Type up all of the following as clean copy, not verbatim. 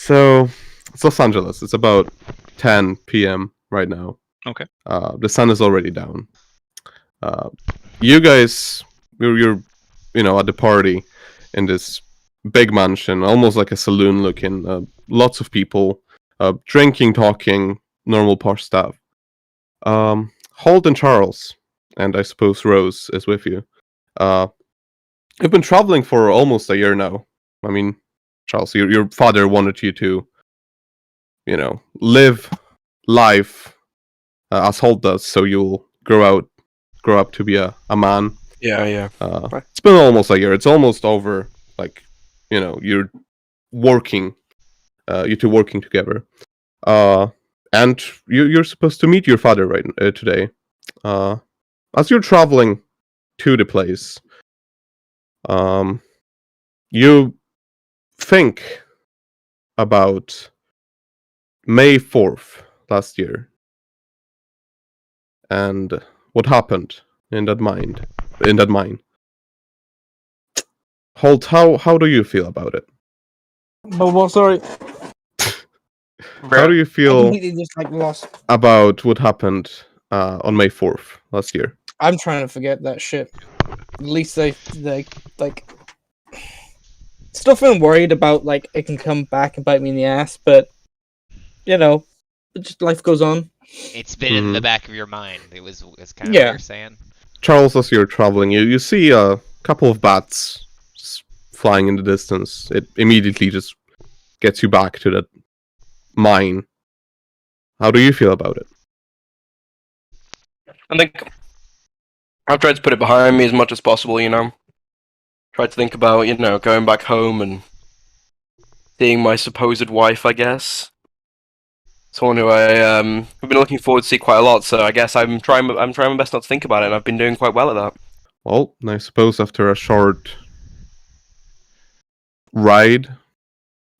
So it's Los Angeles. It's about 10 p.m. right now. Okay. The sun is already down. You guys, you're at the party in this big mansion, almost like a saloon looking. Lots of people, drinking, talking, normal posh stuff. Holt and Charles, and I suppose Rose is with you. You've been traveling for almost a year now. I mean, Charles, your father wanted you to, live life as Holt does, so you'll grow up to be a man. Yeah. It's been almost a year. It's almost over. Like, you're working, you two working together. And you're supposed to meet your father right today. As you're traveling to the place, you think about May 4th last year and what happened in that mine. Holt, how do you feel about it? Well, sorry. How do you I feel completely just lost. about what happened on May 4th last year? I'm trying to forget that shit. At least they still feeling worried about it can come back and bite me in the ass, but just life goes on. It's been in the back of your mind. It's kind of Yeah. what you're saying. Charles, as you're traveling, you see a couple of bats just flying in the distance. It immediately just gets you back to that mine. How do you feel about it? I think I've tried to put it behind me as much as possible, Tried to think about, going back home and seeing my supposed wife, I guess. Someone who I've been looking forward to see quite a lot, so I guess I'm trying my best not to think about it, and I've been doing quite well at that. Well, I suppose after a short ride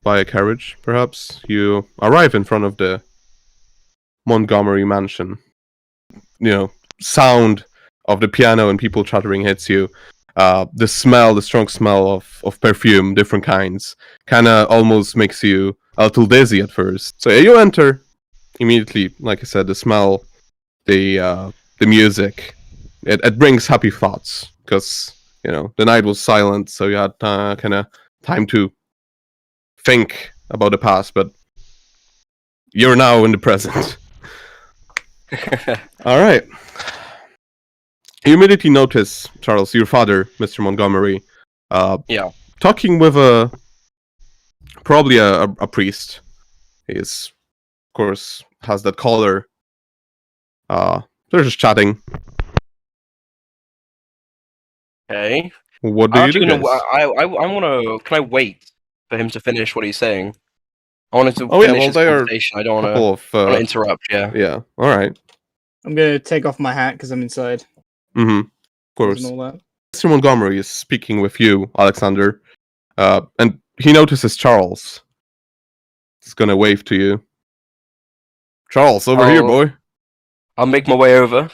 by a carriage, perhaps, you arrive in front of the Montgomery mansion. Sound of the piano and people chattering hits you. The strong smell of perfume, different kinds, kind of almost makes you a little dizzy at first. So you enter immediately. Like I said, the smell, the music, it brings happy thoughts because the night was silent, so you had kind of time to think about the past. But you're now in the present. All right. You immediately notice, Charles, your father, Mr. Montgomery, talking with probably a priest. He is, of course, has that collar. They're just chatting. Okay. What do you do, guys? I want to. Can I wait for him to finish what he's saying? I wanted to Oh, yeah, finish well, his they are conversation. I don't Couple want to interrupt. Yeah. Yeah, alright. I'm gonna take off my hat because I'm inside. Of course. And all that. Mr. Montgomery is speaking with you, Alexander. And he notices Charles. He's gonna wave to you. Charles, over here, boy. I'll make my way over.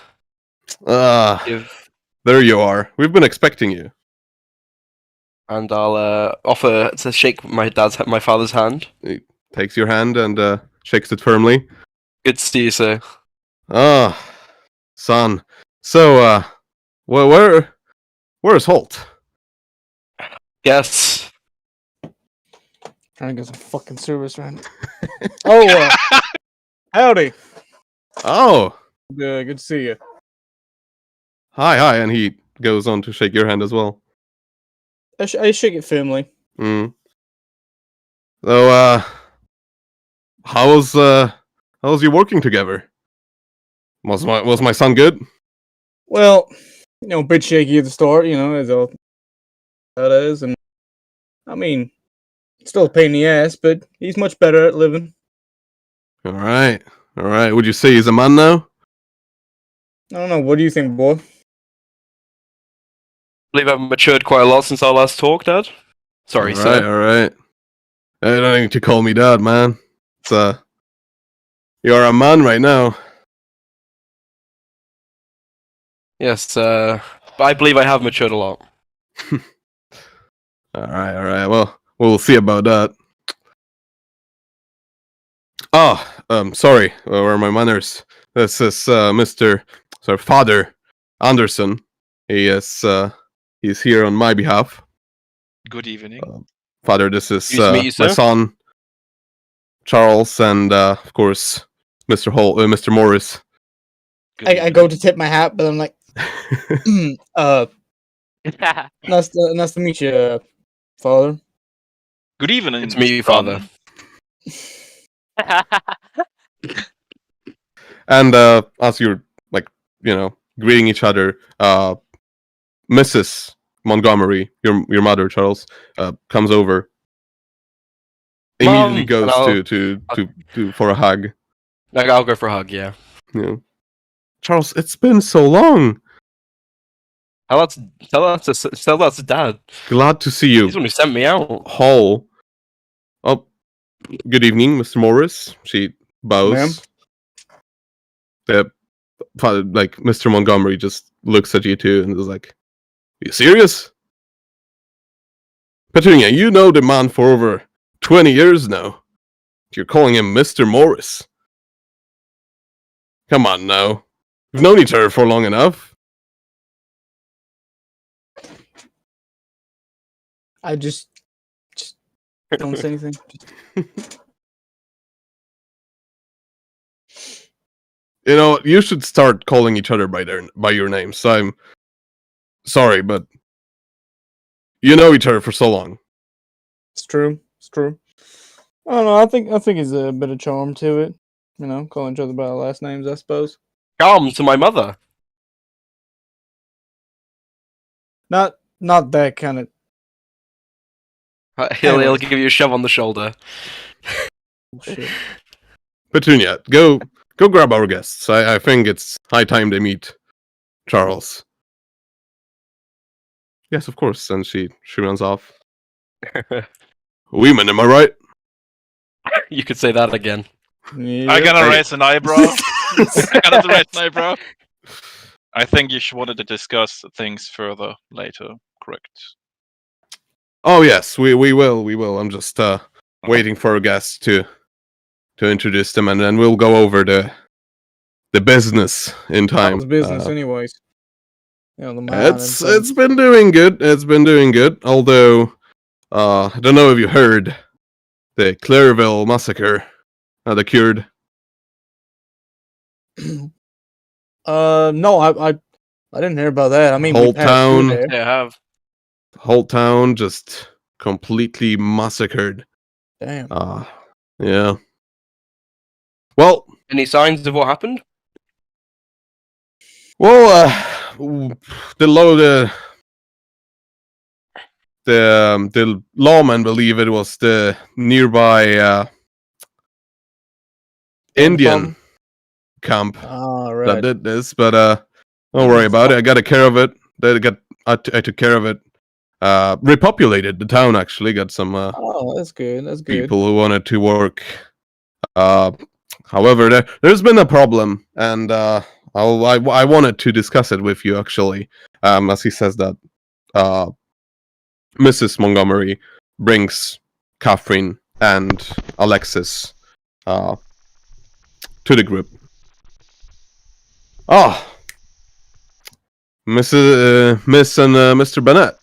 There you are. We've been expecting you. And I'll offer to shake my father's hand. He takes your hand and shakes it firmly. Good to see you, sir. Son. So, where's Holt? Yes. Trying to get some fucking service around. Howdy. Oh. Good to see you. Hi, and he goes on to shake your hand as well. I shake it firmly. So, how's you working together? Was my son good? Well, a bit shaky at the start, as all that is, and I mean, still a pain in the ass, but he's much better at living. All right. Would you say he's a man now? I don't know. What do you think, boy? I believe I've matured quite a lot since our last talk, Dad. Sorry, sir. All right. I don't need to call me Dad, man. You're a man right now. Yes, but I believe I have matured a lot. All right. Well, we'll see about that. Sorry, where are my manners? This is Father Anderson. He is he's here on my behalf. Good evening. Father, this is Pleased to meet you, my sir. son Charles, and of course Mr. Morris. Good I evening. go to tip my hat, but I'm like, nice to meet you, Father. Good evening. It's me, Bram. Father. And as you're greeting each other, Mrs. Montgomery, your mother, Charles, comes over. Immediately Mom, goes and to for a hug. I'll go for a hug. Yeah. You know, Charles, it's been so long. Tell that to Dad. Glad to see you. He's the one who sent me out. Hall. Oh, good evening, Mr. Morris. She bows. Ma'am? Mr. Montgomery just looks at you too and is like, "Are you serious? Petunia, you know the man for over 20 years now. You're calling him Mr. Morris. Come on now. We've known each other for long enough." I just don't say anything. You know, you should start calling each other by your names. I'm sorry, but you know each other for so long. It's true. It's true. I don't know. I think there's a bit of charm to it. You know, calling each other by our last names, I suppose. Calm to my mother. Not that kind of. He'll Anyways. give you a shove on the shoulder. Shit. Petunia, go grab our guests. I think it's high time they meet Charles. Yes, of course. And she runs off. Women, am I right? You could say that again. Yeah. I gotta Hey. raise an eyebrow. I gotta raise an eyebrow. I think you wanted to discuss things further later, correct? Oh yes, we will. I'm just waiting for our guests to introduce them, and then we'll go over the business in time. How's business, anyways? You know, the man It's been doing good. It's been doing good. Although, I don't know if you heard the Clairville massacre that occurred. No, I didn't hear about that. I mean, Whole we passed through town. there. Yeah, I have. Whole town just completely massacred. Damn. Yeah. Well, Any signs of what happened? The lawmen believe it was the nearby Indian camp Ah, that right. did this, but don't worry about it. I got care of it. I took care of it. Repopulated the town. Actually, got some Oh, that's good. That's good. people who wanted to work. However, there's been a problem, and I wanted to discuss it with you actually. As he says that, Mrs. Montgomery brings Catherine and Alexis to the group. Miss and Mr. Bennett.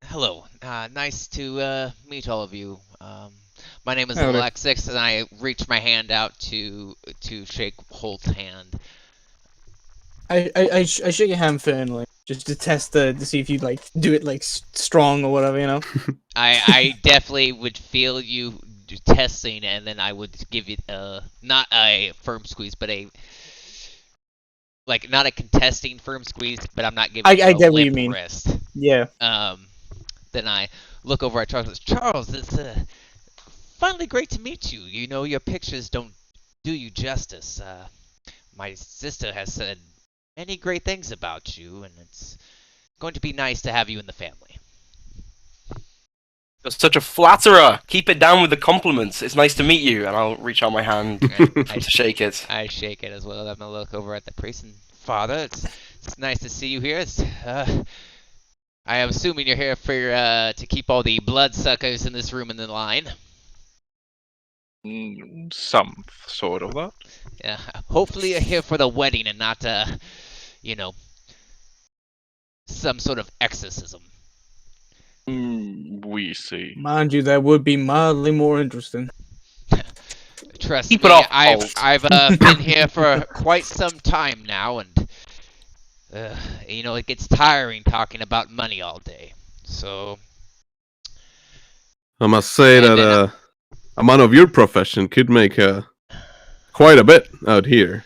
Hello. Nice to meet all of you. My name is Howdy. Alexis, and I reach my hand out to shake Holt's hand. I shake your hand firmly just to test to see if you like do it like strong or whatever, you know. I definitely would feel you testing, and then I would give you not a firm squeeze, but not a contesting firm squeeze, but I'm not giving you I a get what you limp mean. wrist. Yeah. Then I look over at Charles. Charles, it's finally great to meet you. You know, your pictures don't do you justice. My sister has said many great things about you, and it's going to be nice to have you in the family. You're such a flatterer. Keep it down with the compliments. It's nice to meet you, and I'll reach out my hand to shake it. I shake it as well. I'm gonna look over at the priest and Father. It's nice to see you here. I am assuming you're here for to keep all the bloodsuckers in this room in the line. Some sort of that. Yeah. Hopefully you're here for the wedding and not, you know, some sort of exorcism. We see. Mind you, that would be mildly more interesting. Trust Keep me, it off, I've been here for quite some time now, and you know, it gets tiring talking about money all day. So I must say And that then, a man of your profession could make quite a bit out here.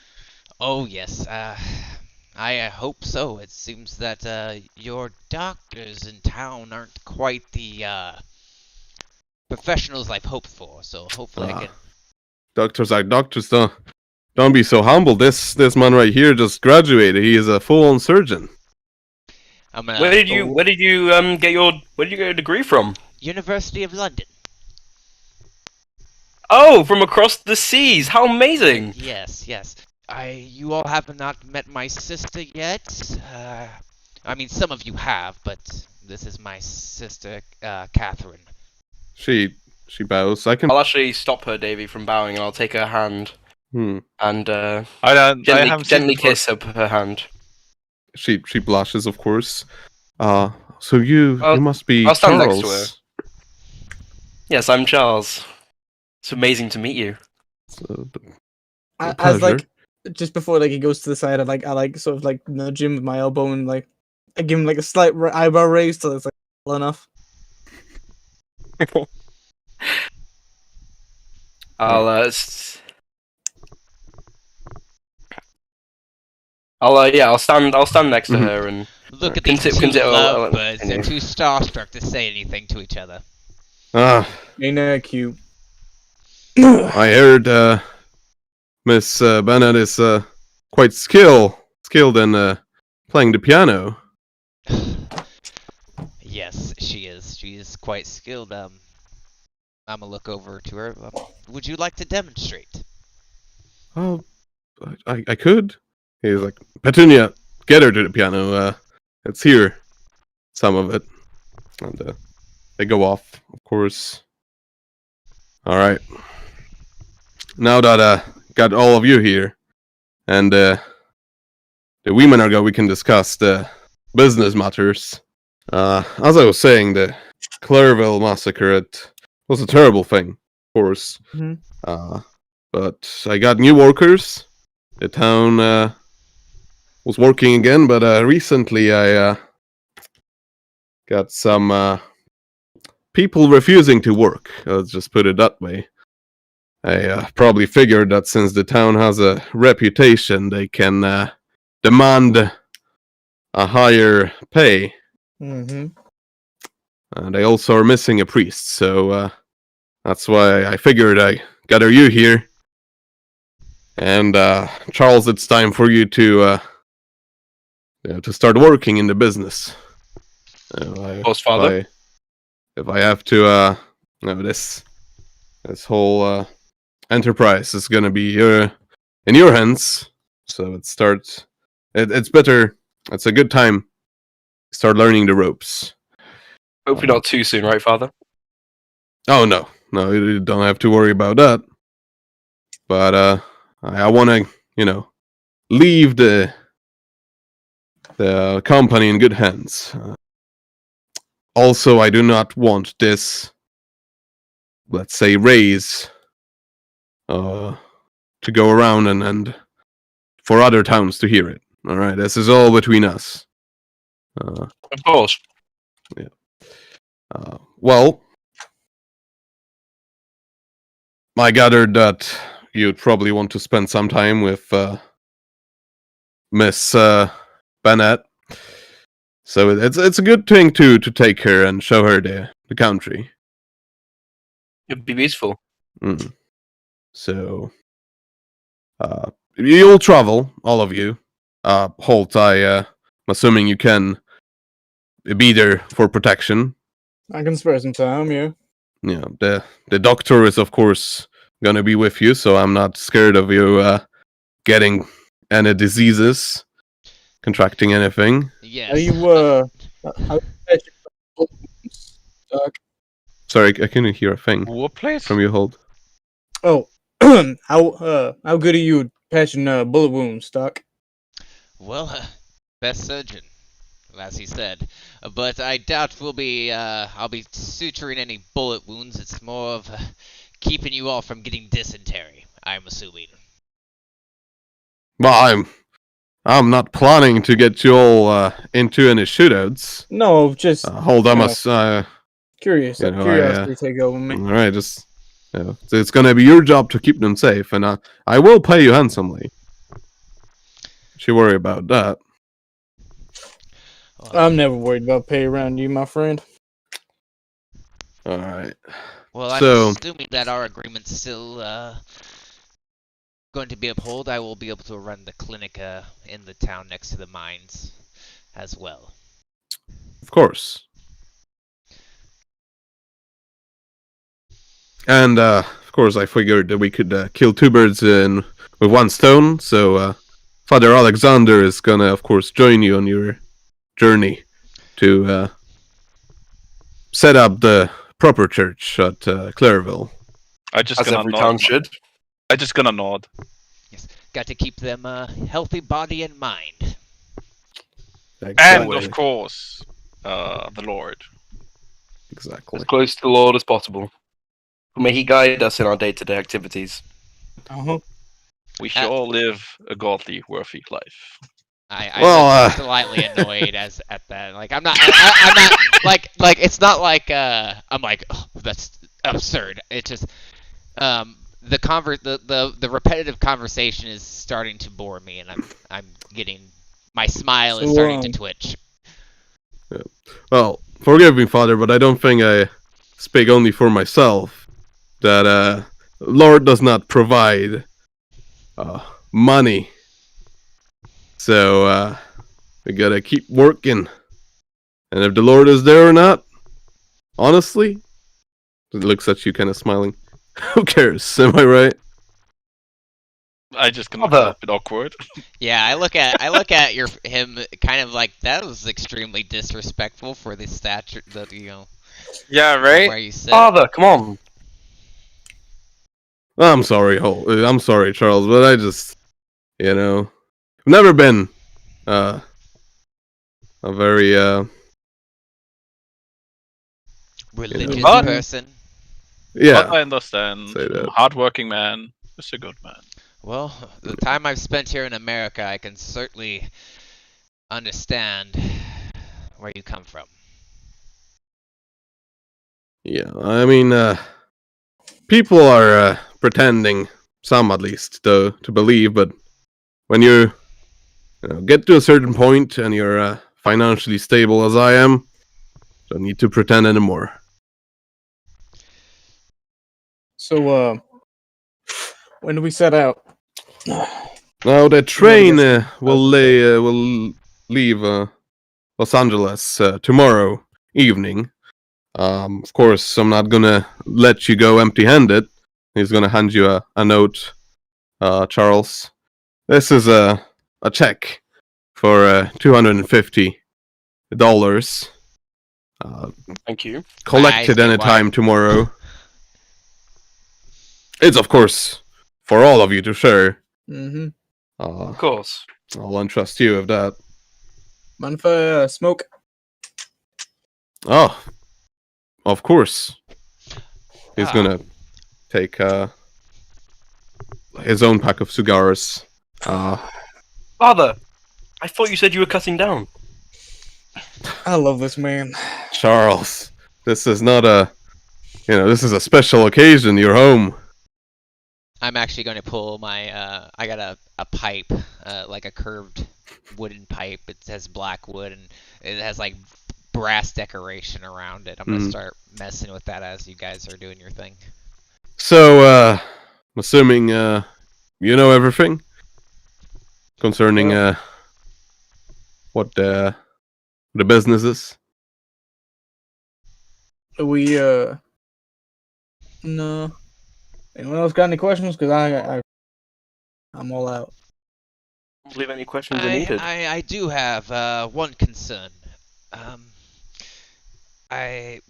oh yes, I hope so. It seems that your doctors in town aren't quite the professionals I've hoped for. So hopefully I Ah. can. Doctors are doctors. Don't be so humble. This man right here just graduated. He is a full-on surgeon. I'm gonna. Where did you get your degree from? University of London. Oh, from across the seas. How amazing! Yes, yes. You all have not met my sister yet. I mean, some of you have, but this is my sister, Catherine. She bows. I can. I'll actually stop her, Davy, from bowing, and I'll take her hand and I haven't seen gently before. kiss her hand. She blushes, of course. So you must be I'll stand next Charles. to Yes, I'm Charles. It's amazing to meet you. So, As pleasure. like just before like he goes to the side, I sort of like nudge him with my elbow and like I give him like a slight eyebrow raise till it's like well enough. I'll stand next to Mhm. her and Look at these Conti- two I'll- lovebirds. They're continue. too starstruck to say anything to each other. Ain't that cute? I heard Miss Bennett is quite skilled in playing the piano. Yes, she is. She is quite skilled. I'm gonna look over to her. Would you like to demonstrate? Oh, I could. He's like, Petunia, get her to the piano. It's here. Some of it. And they go off, of course. Alright. Now that got all of you here, and the women are gone, we can discuss the business matters. As I was saying, the Clairville massacre, it was a terrible thing, of course. Mhm. But I got new workers. The town was working again, but recently I got some people refusing to work. Let's just put it that way. I probably figured that since the town has a reputation, they can demand a higher pay. Mm-hmm. And they also are missing a priest, so that's why I figured I gather you here. And Charles, it's time for you to start working in the business. Father. If I have to, this whole enterprise is gonna be in your hands. So it starts. It's better. It's a good time. Start learning the ropes. Hopefully not too soon, right, Father? Oh no, you don't have to worry about that. But I want to, leave the company in good hands. Also, I do not want this, let's say, raise to go around and for other towns to hear it. All right, this is all between us. Of course. Well, I gathered that you'd probably want to spend some time with Miss Bennett. So it's a good thing to take her and show her the country. It'd be beautiful. Mm. So you'll travel, all of you. Holt, I'm assuming you can be there for protection. I can spare some time, yeah. Yeah, the doctor is of course gonna be with you, so I'm not scared of you getting any diseases, contracting anything. Yes. Are you Sorry, I couldn't hear a thing What place? from you, Hold. Oh, how good are you at patching bullet wounds, Doc? Well, best surgeon, as he said. But I doubt I'll be suturing any bullet wounds. It's more of keeping you all from getting dysentery, I'm assuming. Well, I'm not planning to get you all into any shootouts. No, just Hold on, curious. you know, Curiosity take over me. all right, just so it's gonna be your job to keep them safe, and I will pay you handsomely. Don't you worry about that. Well, I'm never worried about pay around you, my friend. All right. well, I'm So- assuming that our agreement's still going to be upheld. I will be able to run the clinic in the town next to the mines as well. Of course. And of course, I figured that we could kill two birds with one stone. So Father Alexander is gonna, of course, join you on your journey to set up the proper church at Clareville. I just As gonna every nod. town should. I just gonna nod. Got to keep them healthy body and mind. And Exactly. of course, the Lord. Exactly. As close to the Lord as possible. May He guide us in our day-to-day activities. Uh-huh. We should all live a godly, worthy life. I Well, look slightly annoyed at that. Like I'm not like it's not like I'm like, oh, that's absurd. It's just the repetitive conversation is starting to bore me, and I'm getting my smile is So, starting to twitch. Well, forgive me, Father, but I don't think I speak only for myself. That Lord does not provide money, so we gotta keep working. And if the Lord is there or not, honestly, it looks at you, kind of smiling. Who cares? Am I right? I just gonna Mother. feel a bit awkward. Yeah, I look at him kind of like that was extremely disrespectful for the stature that Yeah, where right? you sit. Father, come on. I'm sorry, I'm sorry, Charles, but I just, I've never been a very Religious But- person. yeah. But I understand. Say that. Hardworking man is a good man. Well, the time I've spent here in America, I can certainly understand where you come from. Yeah, I mean, people are pretending, some at least, to believe, but when you get to a certain point and you're financially stable as I am, don't need to pretend anymore. So, when do we set out? Now the train will leave Los Angeles tomorrow evening. Of course, I'm not gonna let you go empty-handed. He's gonna hand you a note, Charles. This is a check for $250. Thank you. Collected Nice, anytime tomorrow. It's of course for all of you to share. Mm-hmm. Of course. I'll entrust you with that. Mind if I smoke? Oh, of course. He's Ah. gonna take his own pack of cigars. Father, I thought you said you were cutting down. I love this man. Charles, this is not this is a special occasion. You're home. I'm actually going to pull my, I got a pipe, like a curved wooden pipe. It has black wood and it has like brass decoration around it. I'm going to start messing with that as you guys are doing your thing. So, I'm assuming you know everything concerning what the business is. We, no. Anyone else got any questions? Because I'm all out. I don't believe any questions are needed. I do have one concern.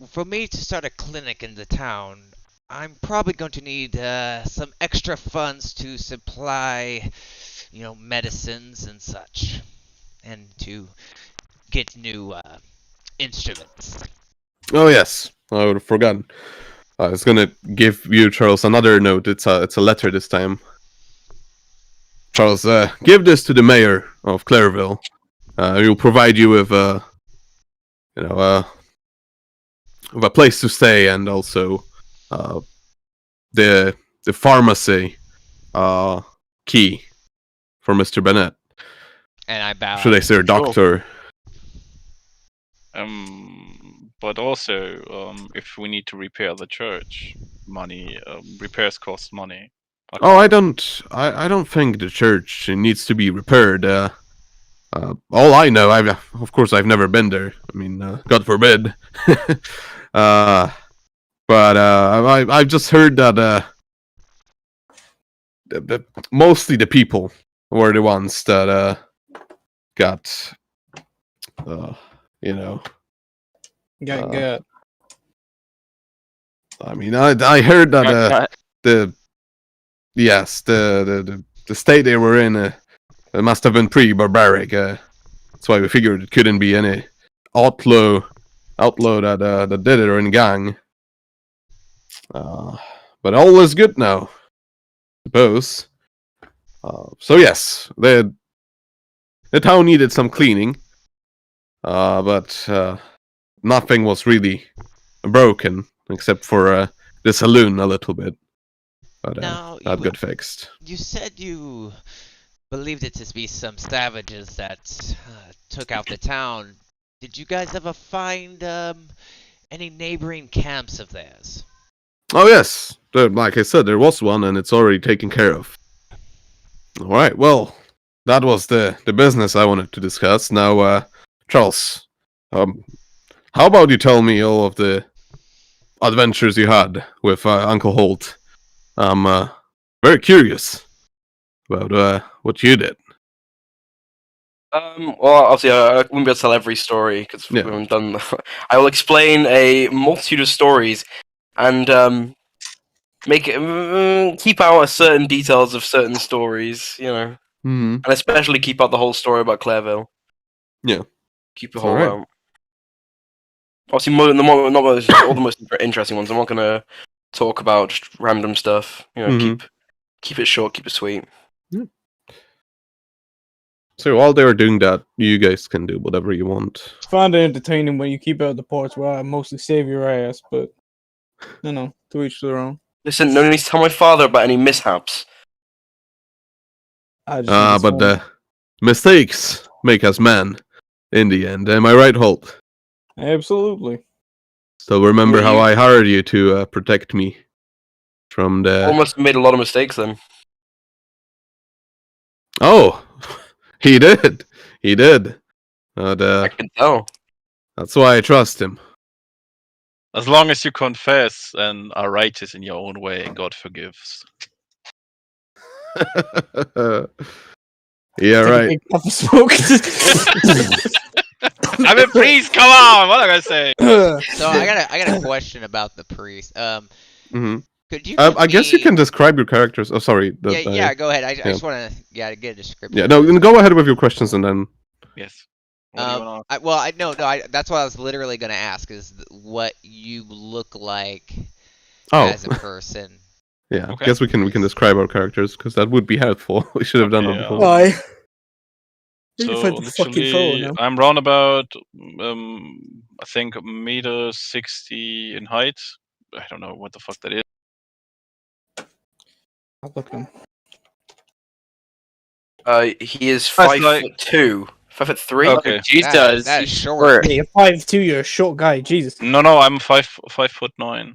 For me to start a clinic in the town, I'm probably going to need some extra funds to supply, medicines and such, and to get new instruments. Oh yes, I would have forgotten. I was gonna give you, Charles, another note. It's a letter this time. Charles, give this to the mayor of Clareville. He'll provide you with with a place to stay and also the pharmacy key for Mr. Bennett. And I bow. Should I say doctor? But also, if we need to repair the church, repairs cost money. Oh, I don't think the church needs to be repaired. All I know, of course I've never been there. I mean, God forbid. But I've just heard that mostly the people were the ones that got Got. I mean, I heard that the state they were in it must have been pretty barbaric. That's why we figured it couldn't be any outlaw that did it or any gang. But all is good now, I suppose. So yes, the town needed some cleaning, but nothing was really broken except for the saloon a little bit. But Now, that you- got fixed. You said you believed it to be some savages that took out the town. Did you guys ever find any neighboring camps of theirs? Oh yes, like I said, there was one, and it's already taken care of. All right, well, that was the business I wanted to discuss. Now, Charles, how about you tell me all of the adventures you had with Uncle Holt? I'm very curious about what you did. Well, obviously, I wouldn't be able to tell every story because Yeah. we haven't done. I will explain a multitude of stories, and make it keep out certain details of certain stories, Hmm. and especially keep out the whole story about Clareville. Yeah. Keep the whole. Alright. Obviously, all the most interesting ones. I'm not gonna talk about just random stuff. Mhm. Keep it short, keep it sweet. So while they were doing that, you guys can do whatever you want. Find it entertaining when you keep out the parts where I mostly save your ass, but to each their own. Listen, no need to tell my father about any mishaps. I just think it's But funny. the mistakes make us men in the end. Am I right, Holt? Absolutely. Still remember Well, how you- I hired you to protect me from the... Almost made a lot of mistakes then. Oh, he did. He did. But I can tell. that's why I trust him. As long as you confess and are righteous in your own way, God forgives. Yeah, Take a right. big puff of smoke. I'm a priest. Come on, what am I gonna say? So I got a question about the priest. Hmm. Could you? I guess you can describe your characters. Oh, sorry. Yeah, go ahead. I yeah. just want to get a description. Yeah, no, go ahead with your questions and then... Yes. What do you wanna... That's what I was literally gonna ask is what you look like Oh, as a person. yeah. Okay. I guess we can describe our characters because that would be helpful. We should have done that Okay, before. Why? You So can find the fucking phone literally, now. I'm round about, I think -1.60 in height. I don't know what the fuck that is. I'll look him. He is That's 5'2", 5'3". Okay. Jesus, That he's is short. Yeah, you're 5'2", you're a short guy. Jesus. No, I'm 5'9".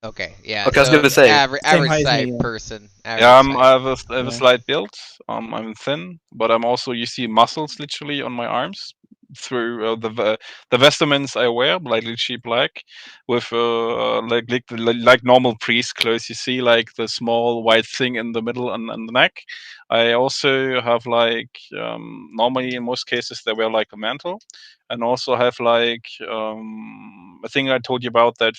Okay, yeah. Okay, I was so gonna say, average same height as size me, yeah. person. Yeah, average I size. have a Yeah. slight build. I'm thin, but I'm also, you see muscles literally on my arms through the vestments I wear, like literally black, with like normal priest clothes. You see, like the small white thing in the middle and the neck. I also have like normally in most cases they wear like a mantle, and also have like I think I told you about that,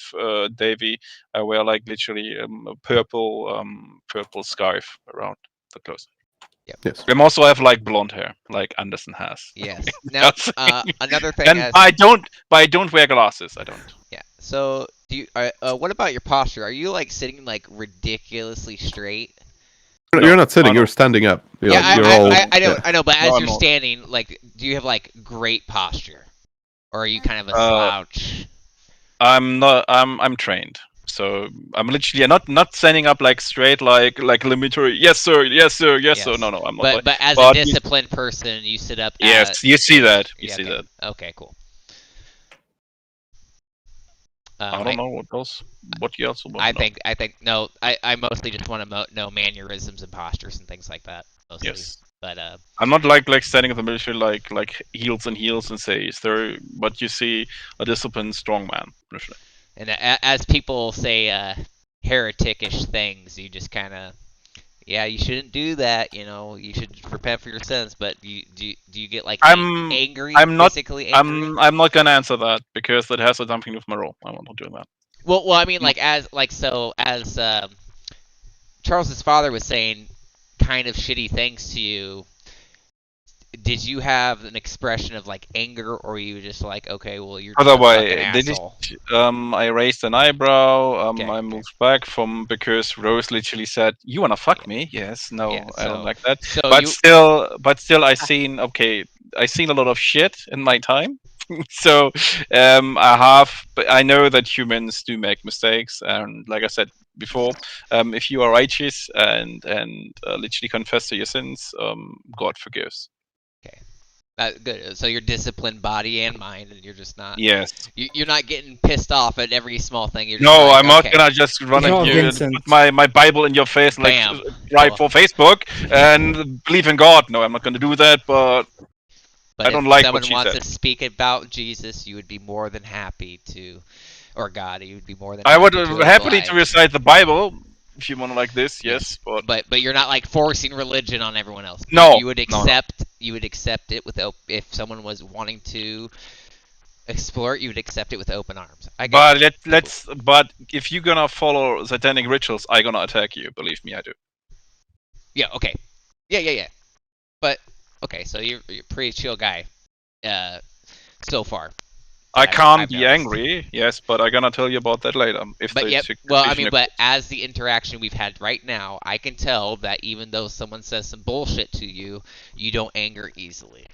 Davey. I wear like literally a purple scarf around the clothes. Yes. I also have like blonde hair, like Anderson has. Yes. Now, another thing And is, I don't wear glasses. I don't. yeah. So, do you? What about your posture? Are you like sitting like ridiculously straight? You're not sitting. no. You're standing up. You're, Yeah, like, you're all. I know, yeah. I know. But No, as I'm you're not. standing, like, do you have like great posture, or are you kind of a Uh, slouch? I'm not. I'm trained. So I'm literally not standing up like straight like military. Yes sir. Yes sir. Yes sir. Yes. No, I'm not. But as a But disciplined person, you sit up. yes, you see that. You Yeah, see okay. that. Okay, cool. I don't know what else. What you also want to know. I think no. I mostly just want to know mannerisms and postures and things like that. Mostly. Yes. But I'm not like standing in the military like heels and say is there. But you see a disciplined strong man. Literally. and as people say hereticish things, you just kind of, yeah, you shouldn't do that. You know, you should repent for your sins. But do you get like angry? I'm not. Physically angry? I'm not gonna answer that because that has something with my role. I'm not doing that. Well, I mean, like as Charles's father was saying, kind of shitty things to you. Did you have an expression of like anger, or were you just like, okay, well, you're just a fucking asshole? I raised an eyebrow. Okay, I okay. moved back from because Rose literally said, "You wanna fuck me?" Yes, no, Yeah, I don't so- like that. so But you- still, I seen a lot of shit in my time. So but I know that humans do make mistakes, and like I said before, if you are righteous and literally confess to your sins, God forgives. Good. So you're disciplined, body and mind, and you're just not. Yes. You're not getting pissed off at every small thing. You're just No, like, I'm not okay. gonna just run No, at you and Vincent. put my Bible in your face and Bam. write for Facebook and believe in God. No, I'm not gonna do that. But But I don't if like someone what she wants said. to speak about Jesus, you would be more than happy to, or God, you would be more than. I would happy to happily to oblige. recite the Bible if you want like this. Yes, but But you're not like forcing religion on everyone else. No, You would no, no. accept. You would accept it with if someone was wanting to explore it, you would accept it with open arms. I get. But if you're gonna follow satanic rituals, I'm gonna attack you. Believe me, I do. Yeah. Okay. Yeah. But okay, so you're a pretty chill guy, so far. I I've can't be noticed. angry. Yes, but I'm gonna tell you about that later. If But the yep. situation Well, I mean, but occurs. as the interaction we've had right now, I can tell that even though someone says some bullshit to you, you don't anger easily.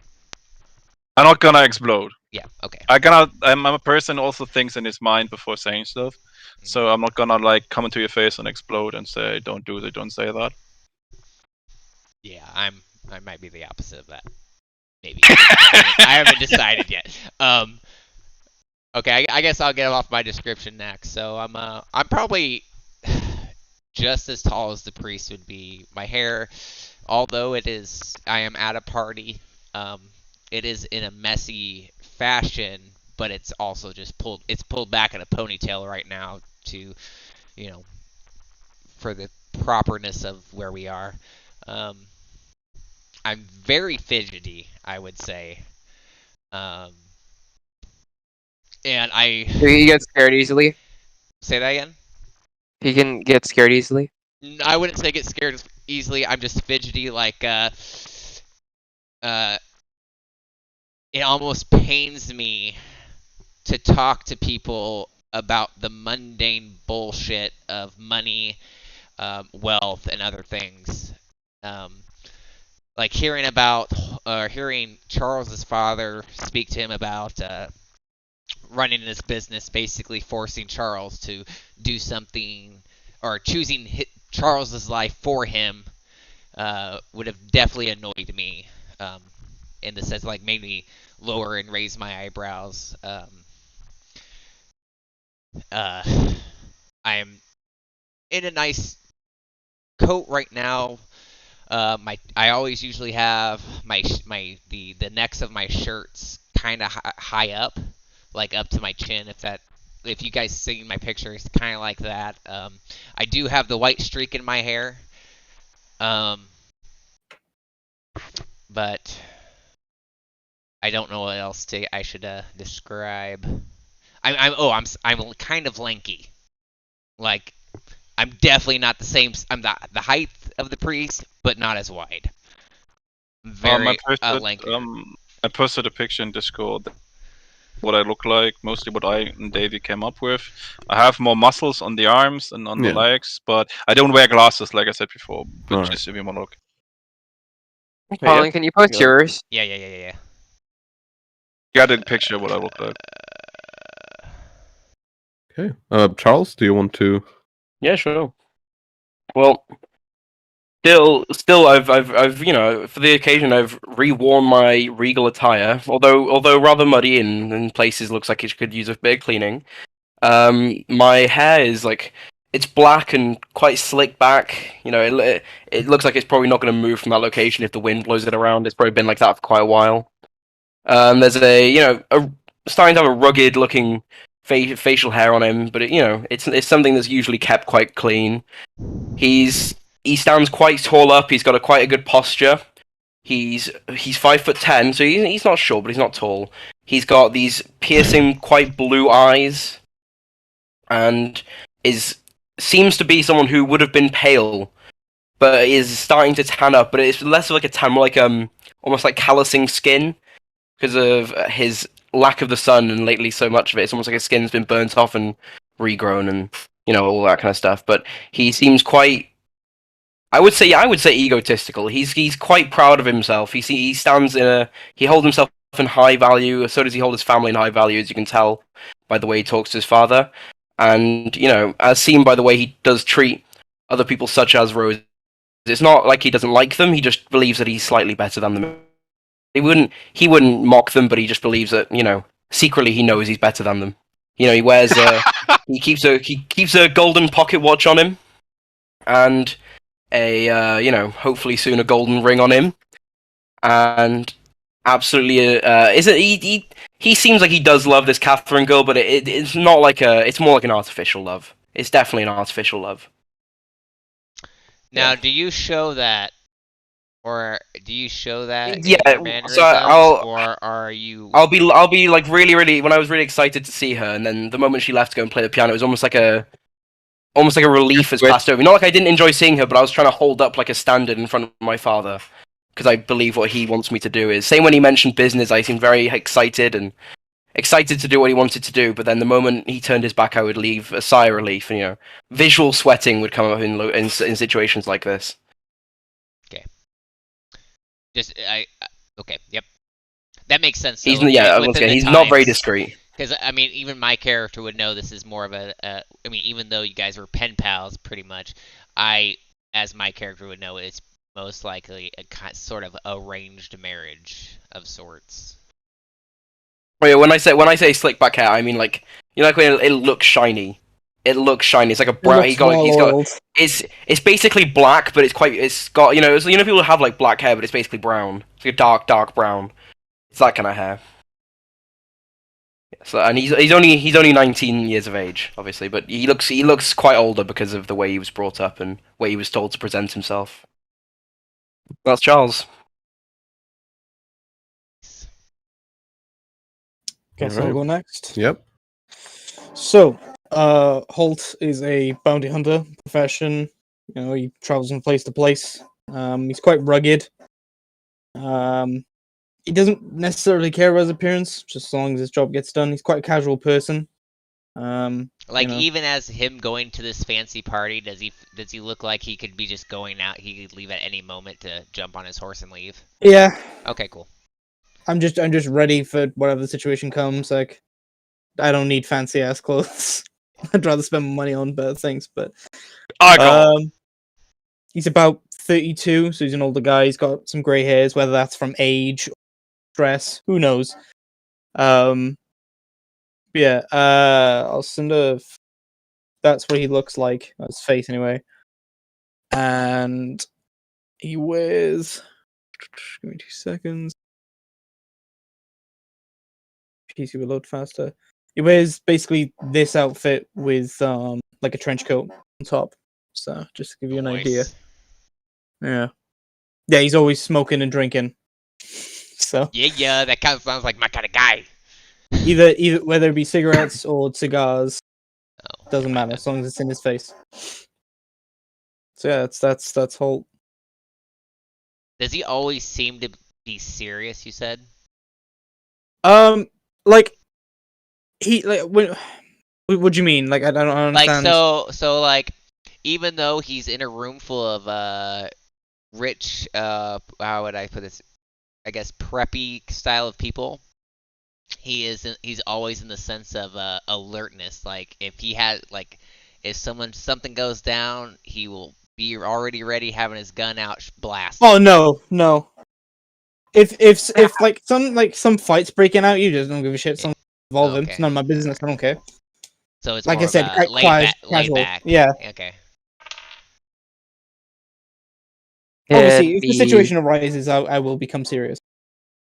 I'm not gonna explode. Yeah. Okay. I'm a person who also thinks in his mind before saying stuff. So I'm not gonna like come into your face and explode and say, "Don't do that, don't say that." Yeah, I might be the opposite of that. Maybe. I haven't decided yet. Okay, I guess I'll get off my description next. So I'm probably just as tall as the priest would be. My hair, although I am at a party, it is in a messy fashion, but it's also just pulled back in a ponytail right now to, for the properness of where we are. I'm very fidgety, I would say. And Do you get scared easily? say that again. He can get scared easily. I wouldn't say get scared easily. I'm just fidgety. Like, it almost pains me to talk to people about the mundane bullshit of money, wealth, and other things. Like hearing Charles's father speak to him about running his business, basically forcing Charles to do something or choosing Charles's life for him, would have definitely annoyed me, in the sense like made me lower and raise my eyebrows. I'm in a nice coat right now. I always usually have the necks of my shirts kind of high up, like up to my chin. If you guys see my picture, it's kind of like that. I do have the white streak in my hair, but I don't know what else I should describe. I'm kind of lanky. Like, I'm definitely not the same. I'm the height of the priest, but not as wide. Very lanky. I posted a picture in Discord. What I look like, mostly what I and Davey came up with. I have more muscles on the arms and on the legs, but I don't wear glasses, like I said before. But Alright. just if you want to look. Okay, Colin, can you post Yeah. yours? Yeah. Got a picture of what I look like. Okay. Charles, do you want to? Yeah, sure. Well, still, I've you know, for the occasion, I've reworn my regal attire. Although rather muddy and in places, looks like it could use a bit of cleaning. My hair is like it's black and quite slick back. You know, it looks like it's probably not going to move from that location if the wind blows it around. It's probably been like that for quite a while. There's starting to have a rugged looking facial hair on him, but it's something that's usually kept quite clean. He stands quite tall up. He's got quite a good posture. He's 5'10", so he's not short, but he's not tall. He's got these piercing, quite blue eyes, and seems to be someone who would have been pale, but is starting to tan up. But it's less of like a tan, more like almost like callousing skin because of his lack of the sun, and lately so much of it. It's almost like his skin's been burnt off and regrown, and all that kind of stuff. But he seems quite. I would say egotistical. He's quite proud of himself. He stands he holds himself in high value. So does he hold his family in high value, as you can tell by the way he talks to his father. And as seen by the way he does treat other people, such as Rose, it's not like he doesn't like them. He just believes that he's slightly better than them. He wouldn't mock them, but he just believes that secretly he knows he's better than them. He wears he keeps a golden pocket watch on him, and a hopefully soon a golden ring on him, and absolutely he seems like he does love this Catherine girl, but it's not like it's more like an artificial love. It's definitely an artificial love. Now, do you show that, or do you show that? Yeah, in your mannerisms, so or are you? I'll be like really when I was really excited to see her, and then the moment she left to go and play the piano, it was almost like a relief has passed over. Not like I didn't enjoy seeing her, but I was trying to hold up like a standard in front of my father, because I believe what he wants me to do is. Same when he mentioned business, I seemed very excited to do what he wanted to do, but then the moment he turned his back, I would leave a sigh of relief. Visual sweating would come up in situations like this. Okay, yep, that makes sense. He's not very discreet. Because I mean, even my character would know this is more of I mean, even though you guys were pen pals, pretty much, as my character would know, it's most likely a sort of arranged marriage of sorts. Oh yeah, when I say slick back hair, I mean like when it looks shiny. It looks shiny. It's like a brown. It's basically black, but it's got people have like black hair, but it's basically brown. It's like a dark brown. It's that kind of hair. So, and he's only 19 years of age, obviously, but he looks quite older because of the way he was brought up and way he was told to present himself. That's Charles. Guess I'll go next. Yep. So, Holt is a bounty hunter profession. He travels from place to place. He's quite rugged. He doesn't necessarily care about his appearance, just as long as his job gets done. He's quite a casual person. Even as him going to this fancy party, does he look like he could be just going out? He could leave at any moment to jump on his horse and leave. Yeah. Okay, cool. I'm just ready for whatever the situation comes. Like, I don't need fancy ass clothes. I'd rather spend my money on better things. But he's about 32, so he's an older guy. He's got some grey hairs, whether that's from age or stress, who knows. Yeah, I'll send that's what he looks like. His face, anyway. And he wears. Give me 2 seconds. PC will load faster. He wears basically this outfit with like a trench coat on top. So just to give you an idea. Yeah, he's always smoking and drinking. So yeah, that kind of sounds like my kind of guy. Either whether it be cigarettes or cigars, Oh, doesn't matter as long as it's in his face. So yeah, that's Holt. Does he always seem to be serious? You said. Like he like what do you mean? Like I don't understand. Like so like even though he's in a room full of rich how would I put this? I guess preppy style of people. He's always in the sense of alertness. Like if something goes down, he will be already ready, having his gun out, blast. Oh no. If like some fights breaking out, you just don't give a shit. Some involve him. Okay. It's none of my business. I don't care. So it's Like more I said, of a quite laid casual. back. Yeah. Okay. Obviously, if the the- situation arises, I will become serious.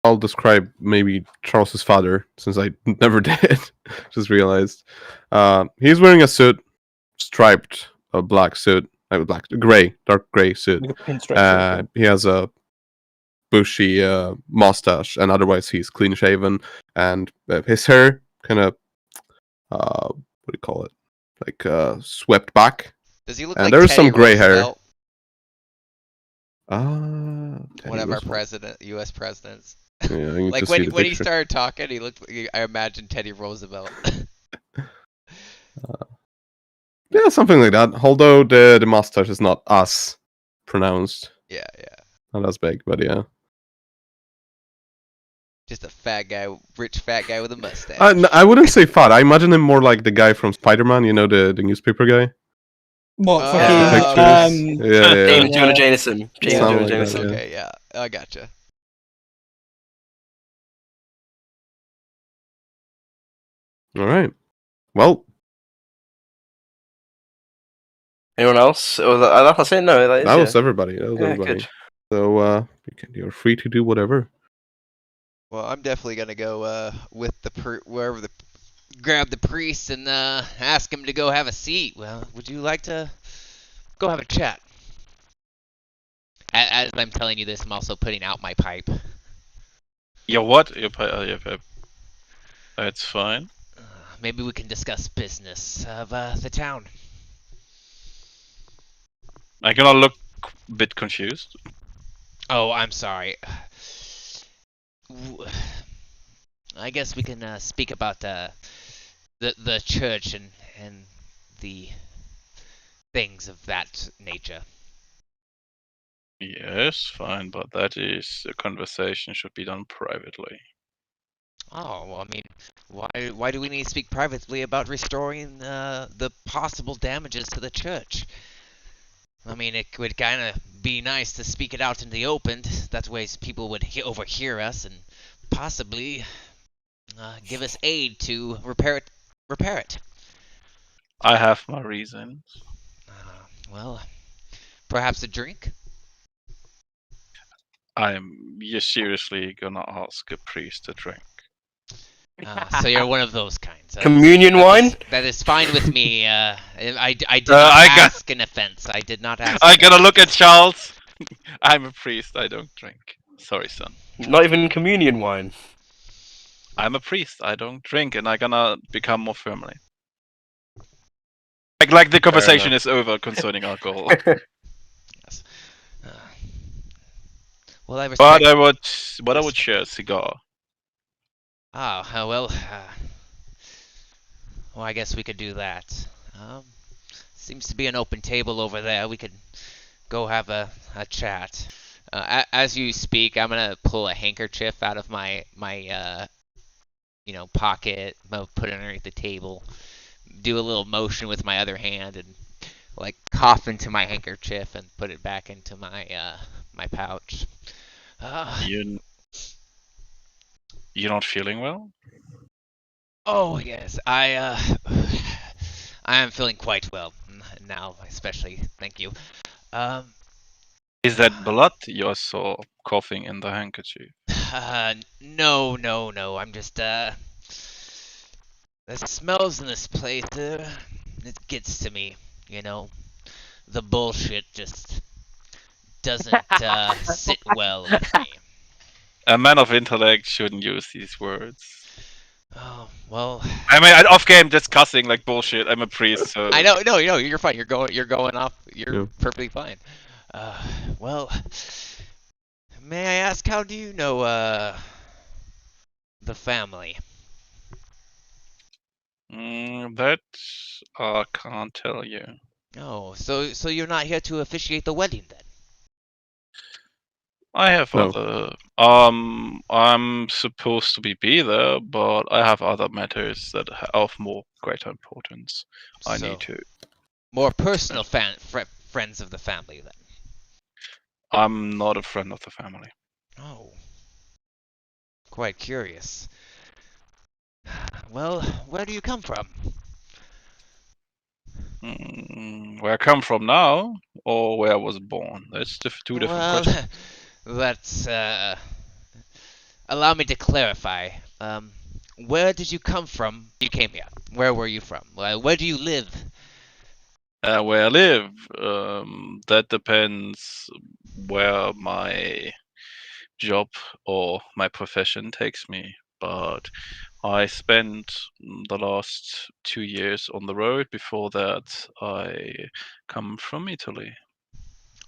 I'll describe maybe Charles's father, since I never did. Just realized. He's wearing a suit, striped, a black suit, dark gray suit. Like a pinstripe suit. He has a bushy mustache, and otherwise he's clean shaven. And his hair kind of, what do you call it? Like swept back. Does he look And like there's Teddy some gray hair. Roosevelt? Teddy One of our Roosevelt. U.S. presidents. Yeah, I need Like to see the when he picture. started talking, he looked. I imagine Teddy Roosevelt. Yeah, something like that. Although the mustache is not as pronounced, yeah. not as big, but yeah. Just a fat guy, rich fat guy with a mustache. I wouldn't say fat. I imagine him more like the guy from Spider-Man. You know, the newspaper guy. What Oh, fucking Pictures. Yeah. James yeah. Jonah Jameson. James Yeah. Jonah Something like that, Jameson. yeah. Okay, yeah, I gotcha. All right. Well, Anyone else? Or that's it? No, that is that yeah. was everybody. That was Yeah, everybody. good. So you're free to do whatever. Well, I'm definitely gonna go with grab the priest and ask him to go have a seat. Well, would you like to go have a chat? As I'm telling you this, I'm also putting out my pipe. Your what? Your pipe. That's fine. Maybe we can discuss business of the town. I'm gonna look a bit confused. Oh, I'm sorry. I guess we can speak about the church and the things of that nature. Yes, fine, but that is a conversation should be done privately. Oh, well, I mean, why do we need to speak privately about restoring the possible damages to the church? I mean, it would kind of be nice to speak it out in the open. That way people would overhear us and possibly give us aid to repair it. I have my reasons. Well, perhaps a drink? You're seriously gonna ask a priest to drink? So you're one of those kinds. Communion wine? That is fine with me. I did Uh, not I got- ask an offense. I did not ask. I gotta look at Charles. I'm a priest. I don't drink. Sorry, son. Not even communion wine. I'm a priest. I don't drink, and I'm gonna become more firmly. Like the conversation is over concerning alcohol. Yes. Well, I respect. But I would share a cigar. Well, I guess we could do that. Seems to be an open table over there. We could go have a chat. As you speak, I'm gonna pull a handkerchief out of my pocket, put it underneath the table, do a little motion with my other hand, and like cough into my handkerchief and put it back into my my pouch. You're not feeling well? Oh yes, I am feeling quite well now, especially. Thank you. Is that blood you saw coughing in the handkerchief? No. I'm just the smells in this place. It gets to me, you know. The bullshit just doesn't sit well with me. A man of intellect shouldn't use these words. Oh well. I mean, off game discussing like bullshit. I'm a priest, so I know. No, you're fine. You're going off. You're Yeah. perfectly fine. Well, may I ask, how do you know the family? That I can't tell you. Oh, so you're not here to officiate the wedding then? I have No. other. I'm supposed to be there, but I have other matters that of more greater importance. I So need to. more personal friends of the family then. I'm not a friend of the family. Oh, quite curious. Well, where do you come from? Where I come from now, or where I was born? That's two different Well, questions. let's allow me to clarify. Where did you come from? You came here. Where were you from? Where do you live? Where I live, that depends where my job or my profession takes me. But I spent the last 2 years on the road. Before that, I come from Italy.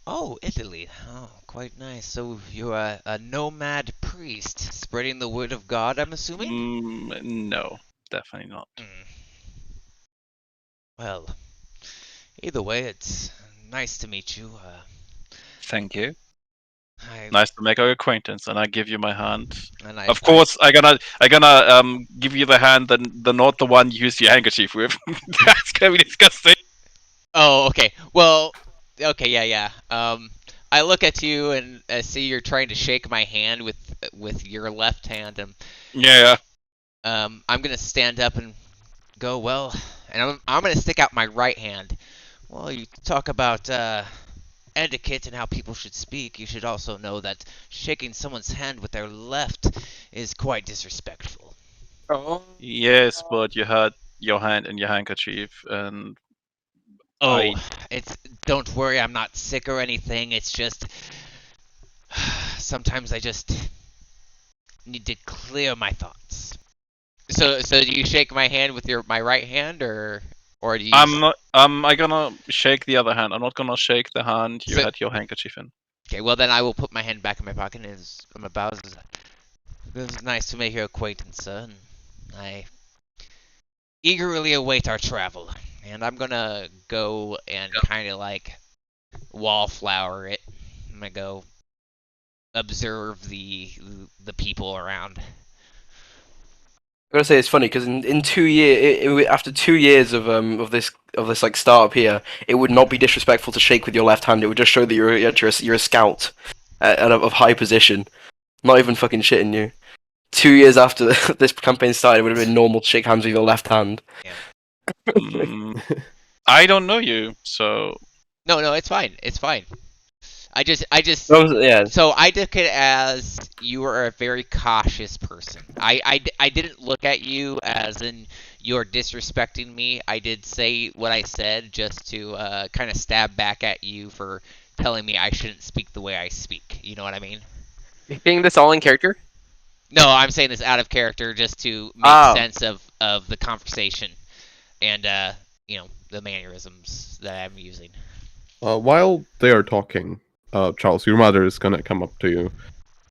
Oh, Italy. Oh, quite nice. So you're a nomad priest, spreading the word of God, I'm assuming? No, definitely not. Mm. Well, either way, it's nice to meet you. Thank you. I, Nice to make our acquaintance, and I give you my hand. and I, Of course, I gonna give you the hand, the not the one you use your handkerchief with. That's gonna be disgusting. Oh, okay. Well, okay, yeah. I look at you and see you're trying to shake my hand with your left hand, and Yeah. I'm gonna stand up and go, well, and I'm gonna stick out my right hand. Well, you talk about etiquette and how people should speak. You should also know that shaking someone's hand with their left is quite disrespectful. Oh. Yes, but you had your hand in your handkerchief, and Oh, I. it's don't worry, I'm not sick or anything. It's just sometimes I just need to clear my thoughts. So do you shake my hand with my right hand, or do you? I'm not. I gonna shake the other hand. I'm not gonna shake the hand you So- had your handkerchief in. Okay, well then I will put my hand back in my pocket and I'm about. It was nice to make your acquaintance, sir. And I eagerly await our travel. And I'm gonna go and kind of like wallflower it. I'm gonna go observe the people around. I gotta say it's funny because in 2 years, after 2 years of this like startup here, it would not be disrespectful to shake with your left hand. It would just show that you're a scout of high position. Not even fucking shitting you. 2 years after this campaign started, it would have been normal to shake hands with your left hand. Mm, I don't know you, so No, it's fine. It's fine. I just Yeah. So I took it as you were a very cautious person. I didn't look at you as in you're disrespecting me. I did say what I said just to kind of stab back at you for telling me I shouldn't speak the way I speak. You know what I mean? You saying this all in character? No, I'm saying this out of character just to make Oh. sense of the conversation and the mannerisms that I'm using. While they are talking, Charles, your mother is gonna come up to you,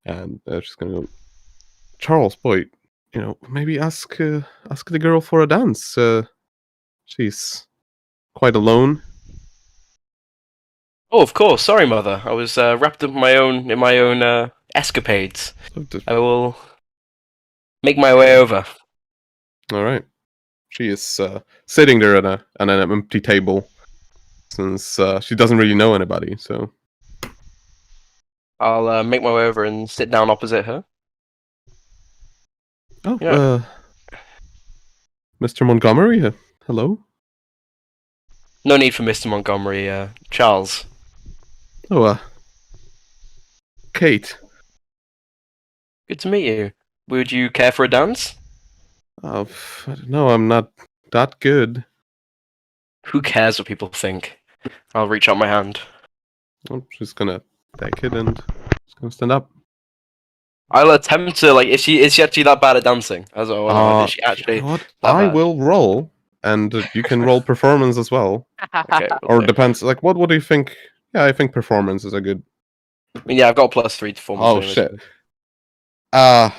and she's gonna go, Charles, boy, maybe ask the girl for a dance. She's quite alone. Oh, of course. Sorry, mother. I was wrapped up in my own escapades. I will make my way over. All right. She is sitting there at an empty table, since she doesn't really know anybody. So I'll make my way over and sit down opposite her. Oh, Yeah. Mr. Montgomery, hello. No need for Mr. Montgomery. Charles. Oh, Kate. Good to meet you. Would you care for a dance? I don't know, I'm not that good. Who cares what people think? I'll reach out my hand. I'm just gonna take it and just gonna stand up. I'll attempt to is she actually that bad at dancing? As well, is she actually You know what? that I bad? will roll, and you can roll performance as well. Okay, Or okay. depends. Like, what do you think? Yeah, I think performance is a good. I mean, yeah, I've got a +3 to performance. Oh anyway, shit. so-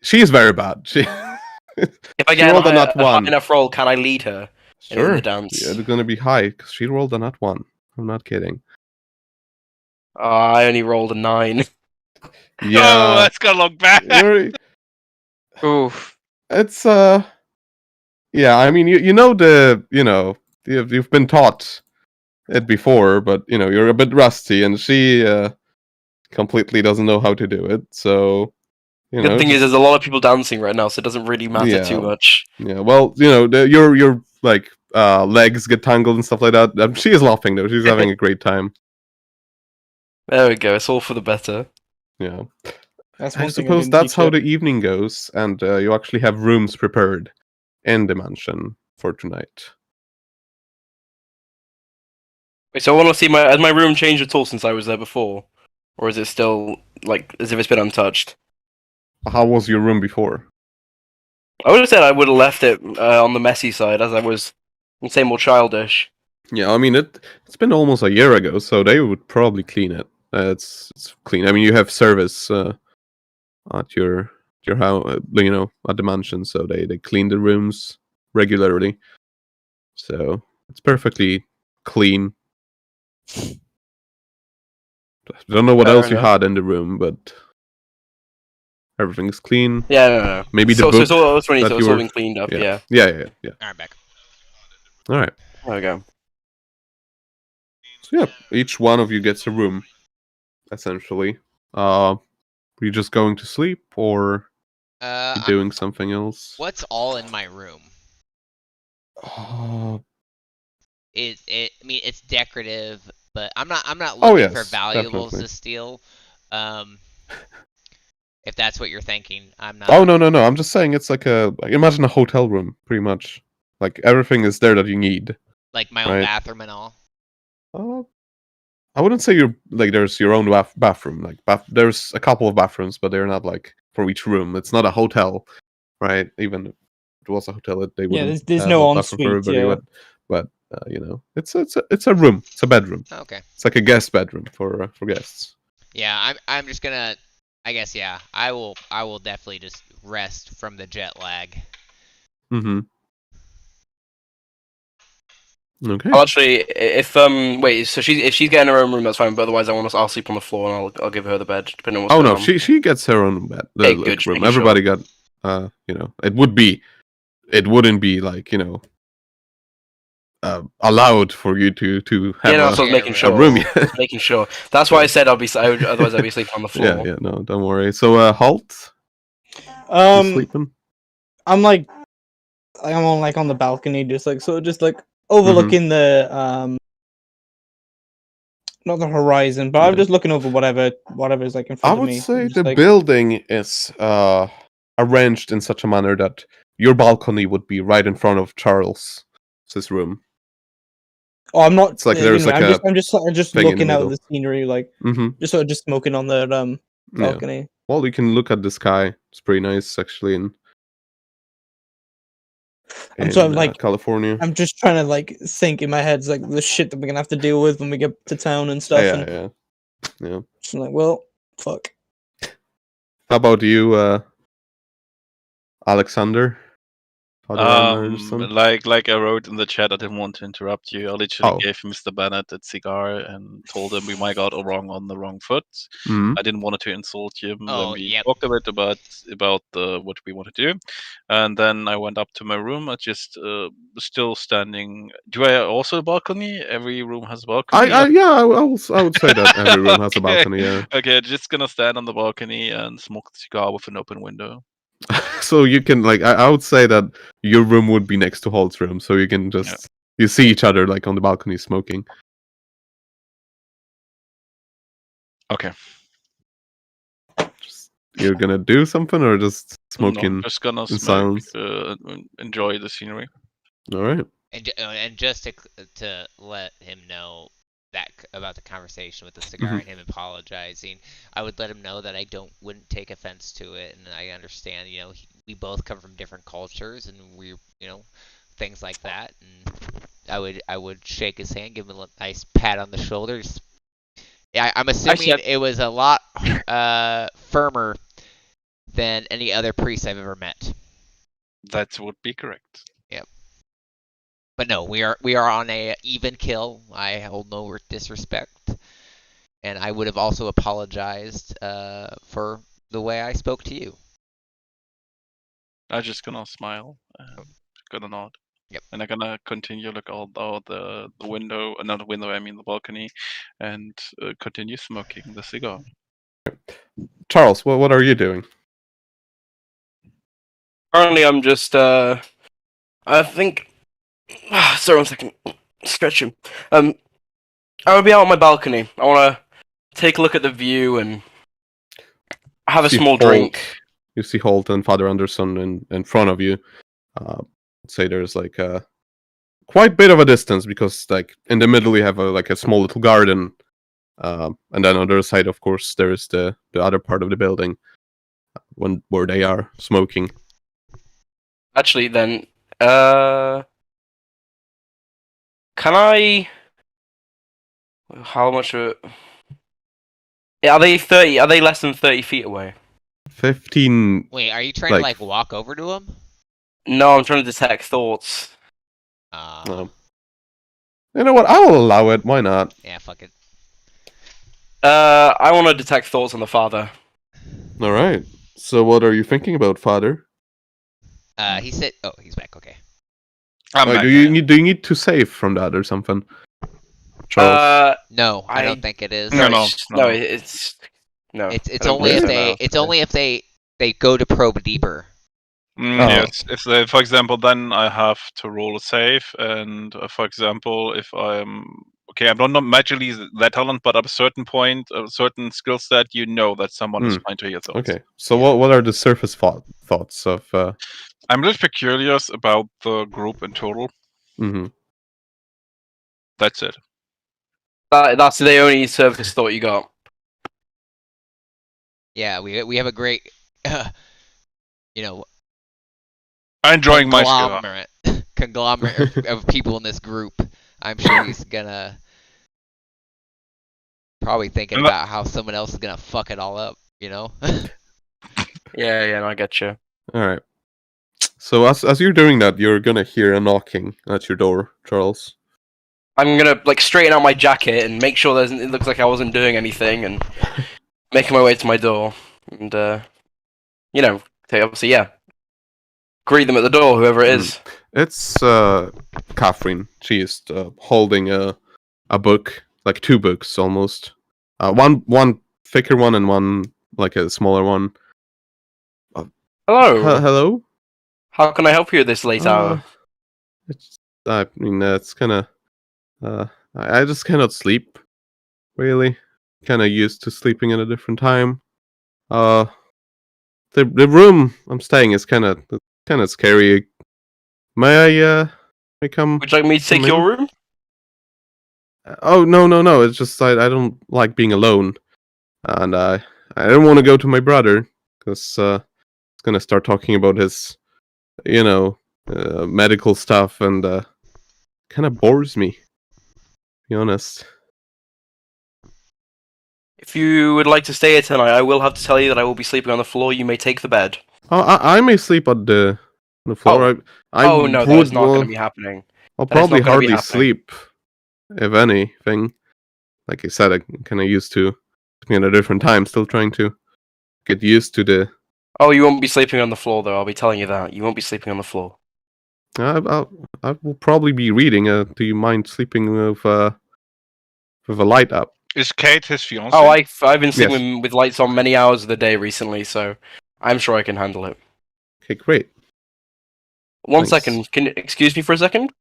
She is very bad. She. If I She get rolled a a nat high 1. enough roll, can I lead her in Sure. the dance? Yeah, it's gonna be high because she rolled a nat 1. I'm not kidding. I only rolled a 9. Oh, Yeah. that's gonna look bad. Oof. It's Yeah, I mean you've been taught it before, but you're a bit rusty, and she completely doesn't know how to do it. So Good thing is, there's a lot of people dancing right now, so it doesn't really matter too much. Yeah, well, your like legs get tangled and stuff like that. She is laughing though. She's having a great time. There we go. It's all for the better. Yeah. That's I one thing I suppose didn't that's teach how her. the evening goes, and you actually have rooms prepared in the mansion for tonight. Wait, so I want to see has my room changed at all since I was there before, or is it still as if it's been untouched? How was your room before? I would have said I would have left it on the messy side, as I was say more childish. Yeah, I mean it's been almost a year ago, so they would probably clean it. It's clean. I mean, you have service at your house, at the mansion, so they clean the rooms regularly. So it's perfectly clean. I don't know what Fair else you enough. had in the room, but everything is clean. Yeah, no. Maybe the So book it's all that you it's all were- been cleaned up. Yeah. Yeah. Alright, back. All right. There we go. So yeah, each one of you gets a room, essentially. Were you just going to sleep, or I'm- doing something else? What's all in my room? Uh, I mean, it's decorative, but I'm not Oh, looking for yes, valuables definitely. to steal. If that's what you're thinking, I'm not. Oh no! I'm just saying it's like imagine a hotel room, pretty much. Like everything is there that you need. Like my own Right. bathroom and all. I wouldn't say there's your own bathroom. Like there's a couple of bathrooms, but they're not like for each room. It's not a hotel, right? Even if it was a hotel, they Yeah, wouldn't there's have no a bathroom for ensuite, everybody. yeah. But it's a room. It's a bedroom. Okay. It's like a guest bedroom for guests. Yeah, I'm just gonna. I guess yeah. I will definitely just rest from the jet lag. Mm-hmm. Okay. I'll actually, if wait, so if she's getting her own room, that's fine. But otherwise, I'll sleep on the floor and I'll give her the bed, depending on what's Oh going no, on. she gets her own bed. Okay, Like, good, just room. making sure. Everybody got it wouldn't be like allowed for you to have Yeah, no, that's what I was Yeah, making right. sure. a room. Just making sure. That's why I said otherwise I'd be sleeping on the floor. Yeah, no, don't worry. So Halt, you Um, sleeping? I'm on the balcony, just overlooking the not the horizon, but I'm Yeah. just looking over whatever's like in I front of would me. say Just the like, building is arranged in such a manner that your balcony would be right in front of Charles's room. oh, I'm not. It's like there's anyway, like I'm just thing in the looking out middle. the scenery, like Mm-hmm. just smoking on the Yeah. balcony. Well, you can look at the sky. It's pretty nice, actually, in California. I'm just trying to like think in my head like the shit that we're gonna have to deal with when we get to town and stuff. And Yeah. just like, well, fuck. How about you, Alexander? Father Anderson? Like I wrote in the chat, I didn't want to interrupt you. I literally Oh. gave Mr. Bennett a cigar and told him we might got wrong on the wrong foot. Mhm. I didn't want to insult him Oh, when we yep. talked a bit about what we want to do. And then I went up to my room. I just still standing. Do I also a balcony? Every room has a balcony. I would say that every room has a Okay. balcony. Yeah. Okay, just gonna stand on the balcony and smoke the cigar with an open window. So you can I would say that your room would be next to Holt's room, so you can just you see each other like on the balcony smoking. Okay. You're gonna do something or just smoking? No, just gonna in smoke, silence? enjoy the scenery. All right. And just to let him know, about the conversation with the cigar and him apologizing, I would let him know that I wouldn't take offense to it, and I understand, we both come from different cultures, and things like that, and I would shake his hand, give him a nice pat on the shoulders. I'm assuming it was a lot firmer than any other priest I've ever met. That would be correct. Yep. But no, we are on a even kill. I hold no disrespect, and I would have also apologized for the way I spoke to you. I'm just gonna smile, and gonna nod. Yep. And I'm gonna continue look out the window, not the window, I mean the balcony, and continue smoking the cigar. Charles, what are you doing? Currently, I'm just, I think... Sorry, 1 second. Stretch him. I will be out on my balcony. I want to take a look at the view and have a small drink. You see Holt and Father Anderson in front of you. I'd say there's like a quite bit of a distance, because like in the middle you have a small little garden, and then on the other side, of course, there is the other part of the building where they are smoking. Actually, then, can I? How much? Are they 30? Are they less than 30 feet away? 15. Wait, are you trying to walk over to him? No, I'm trying to detect thoughts. You know what? I will allow it. Why not? Yeah, fuck it. I want to detect thoughts on the father. All right. So, what are you thinking about, Father? He said. Oh, he's back. Okay. Do you need to save from that or something? Charles? No, I don't think it is. No, It's only if they go to probe deeper. Yes, if for example, then I have to roll a save, and for example, if I'm not magically that talent, but at a certain point, a certain skill set, that someone is trying to hear thoughts. Okay, so what are the surface thoughts of? I'm just curious about the group in total. Mm-hmm. That's it. That's the only surface thought you got. Yeah, we have a great, I'm enjoying my conglomerate of people in this group. I'm sure he's gonna probably thinking about how someone else is gonna fuck it all up. Yeah, no, I get you. All right. So as you're doing that, you're gonna hear a knocking at your door, Charles. I'm gonna straighten out my jacket and make sure it looks like I wasn't doing anything, and making my way to my door, and obviously, greet them at the door, whoever it is. It's Catherine. She is holding a book, like two books almost. One thicker one and one like a smaller one. Hello. Hello. How can I help you at this late hour? It's kind of. I just cannot sleep. Really, kind of used to sleeping at a different time. The room I'm staying is kind of scary. May I come? Would you like me to take your room? Oh no! It's just I don't like being alone, and I don't want to go to my brother because he's gonna start talking about his, medical stuff, and kind of bores me. To be honest. If you would like to stay here tonight, I will have to tell you that I will be sleeping on the floor. You may take the bed. Oh, I may sleep on the floor. No, that's not going to be happening. I'll probably hardly sleep, if anything. Like I said, I'm kind of used to sleeping at a different time. Still trying to get used to the. Oh, you won't be sleeping on the floor, though. I'll be telling you that. You won't be sleeping on the floor. I will probably be reading. Do you mind sleeping with a light up? Is Kate his fiancée? Oh, I've been sleeping with lights on many hours of the day recently, so I'm sure I can handle it. Okay, great. One second. Can you excuse me for a second?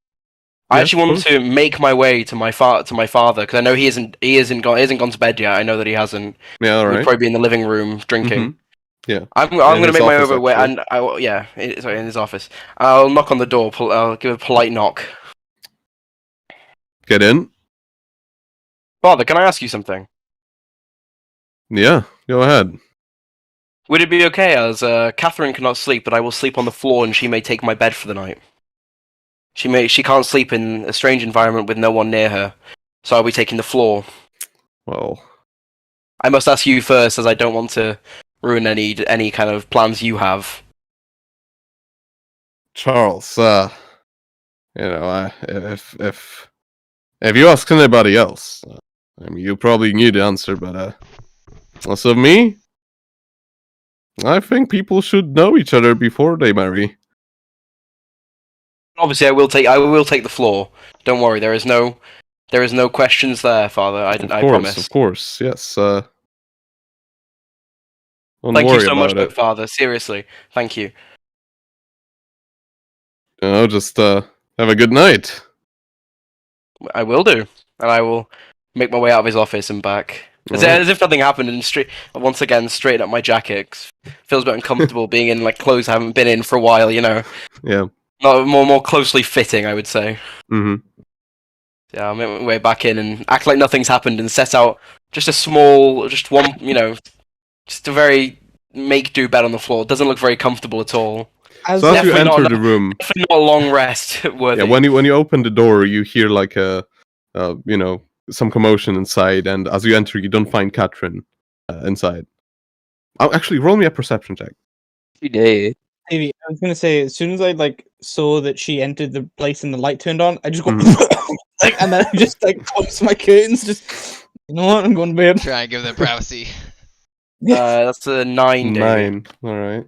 I actually want to make my way to my father because I know he hasn't gone to bed yet. I know that he hasn't. Yeah, all right. He'll probably be in the living room drinking. Mm-hmm. Yeah, I'm going to make my way, and in his office. I'll knock on the door. I'll give a polite knock. Get in. Father, can I ask you something? Yeah, go ahead. Would it be okay as Catherine cannot sleep, but I will sleep on the floor and she may take my bed for the night? She can't sleep in a strange environment with no one near her, so I'll be taking the floor. Well, I must ask you first, as I don't want to ruin any kind of plans you have. Charles, if you ask anybody else, I mean, you probably knew the answer, but as of me, I think people should know each other before they marry. Obviously, I will take the floor. Don't worry, there is no questions there, Father. I promise. Of course, yes. Don't Thank you worry so much, about it. Father. Seriously, thank you. Just have a good night. I will do, and I will make my way out of his office and back. Alright. As if nothing happened, and once again straighten up my jacket. 'Cause feels a bit uncomfortable being in like clothes I haven't been in for a while. You know, Yeah. not more closely fitting, I would say. Mm-hmm. Yeah, I'll make my way back in and act like nothing's happened and set out just a small, just one, just a very make-do bed on the floor. It doesn't look very comfortable at all. As So as you Definitely enter not- the room, Definitely not a long rest worthy. yeah, when you open the door, you hear like some commotion inside, and as you enter, you don't find Catherine inside. Oh, actually, roll me a perception check. You did. Maybe I was gonna say, as soon as I saw that she entered the place and the light turned on, I just go and then I just close my curtains. Just you know what, I'm going to bed. Try and give them privacy. That's a 9. Davey. 9. All right.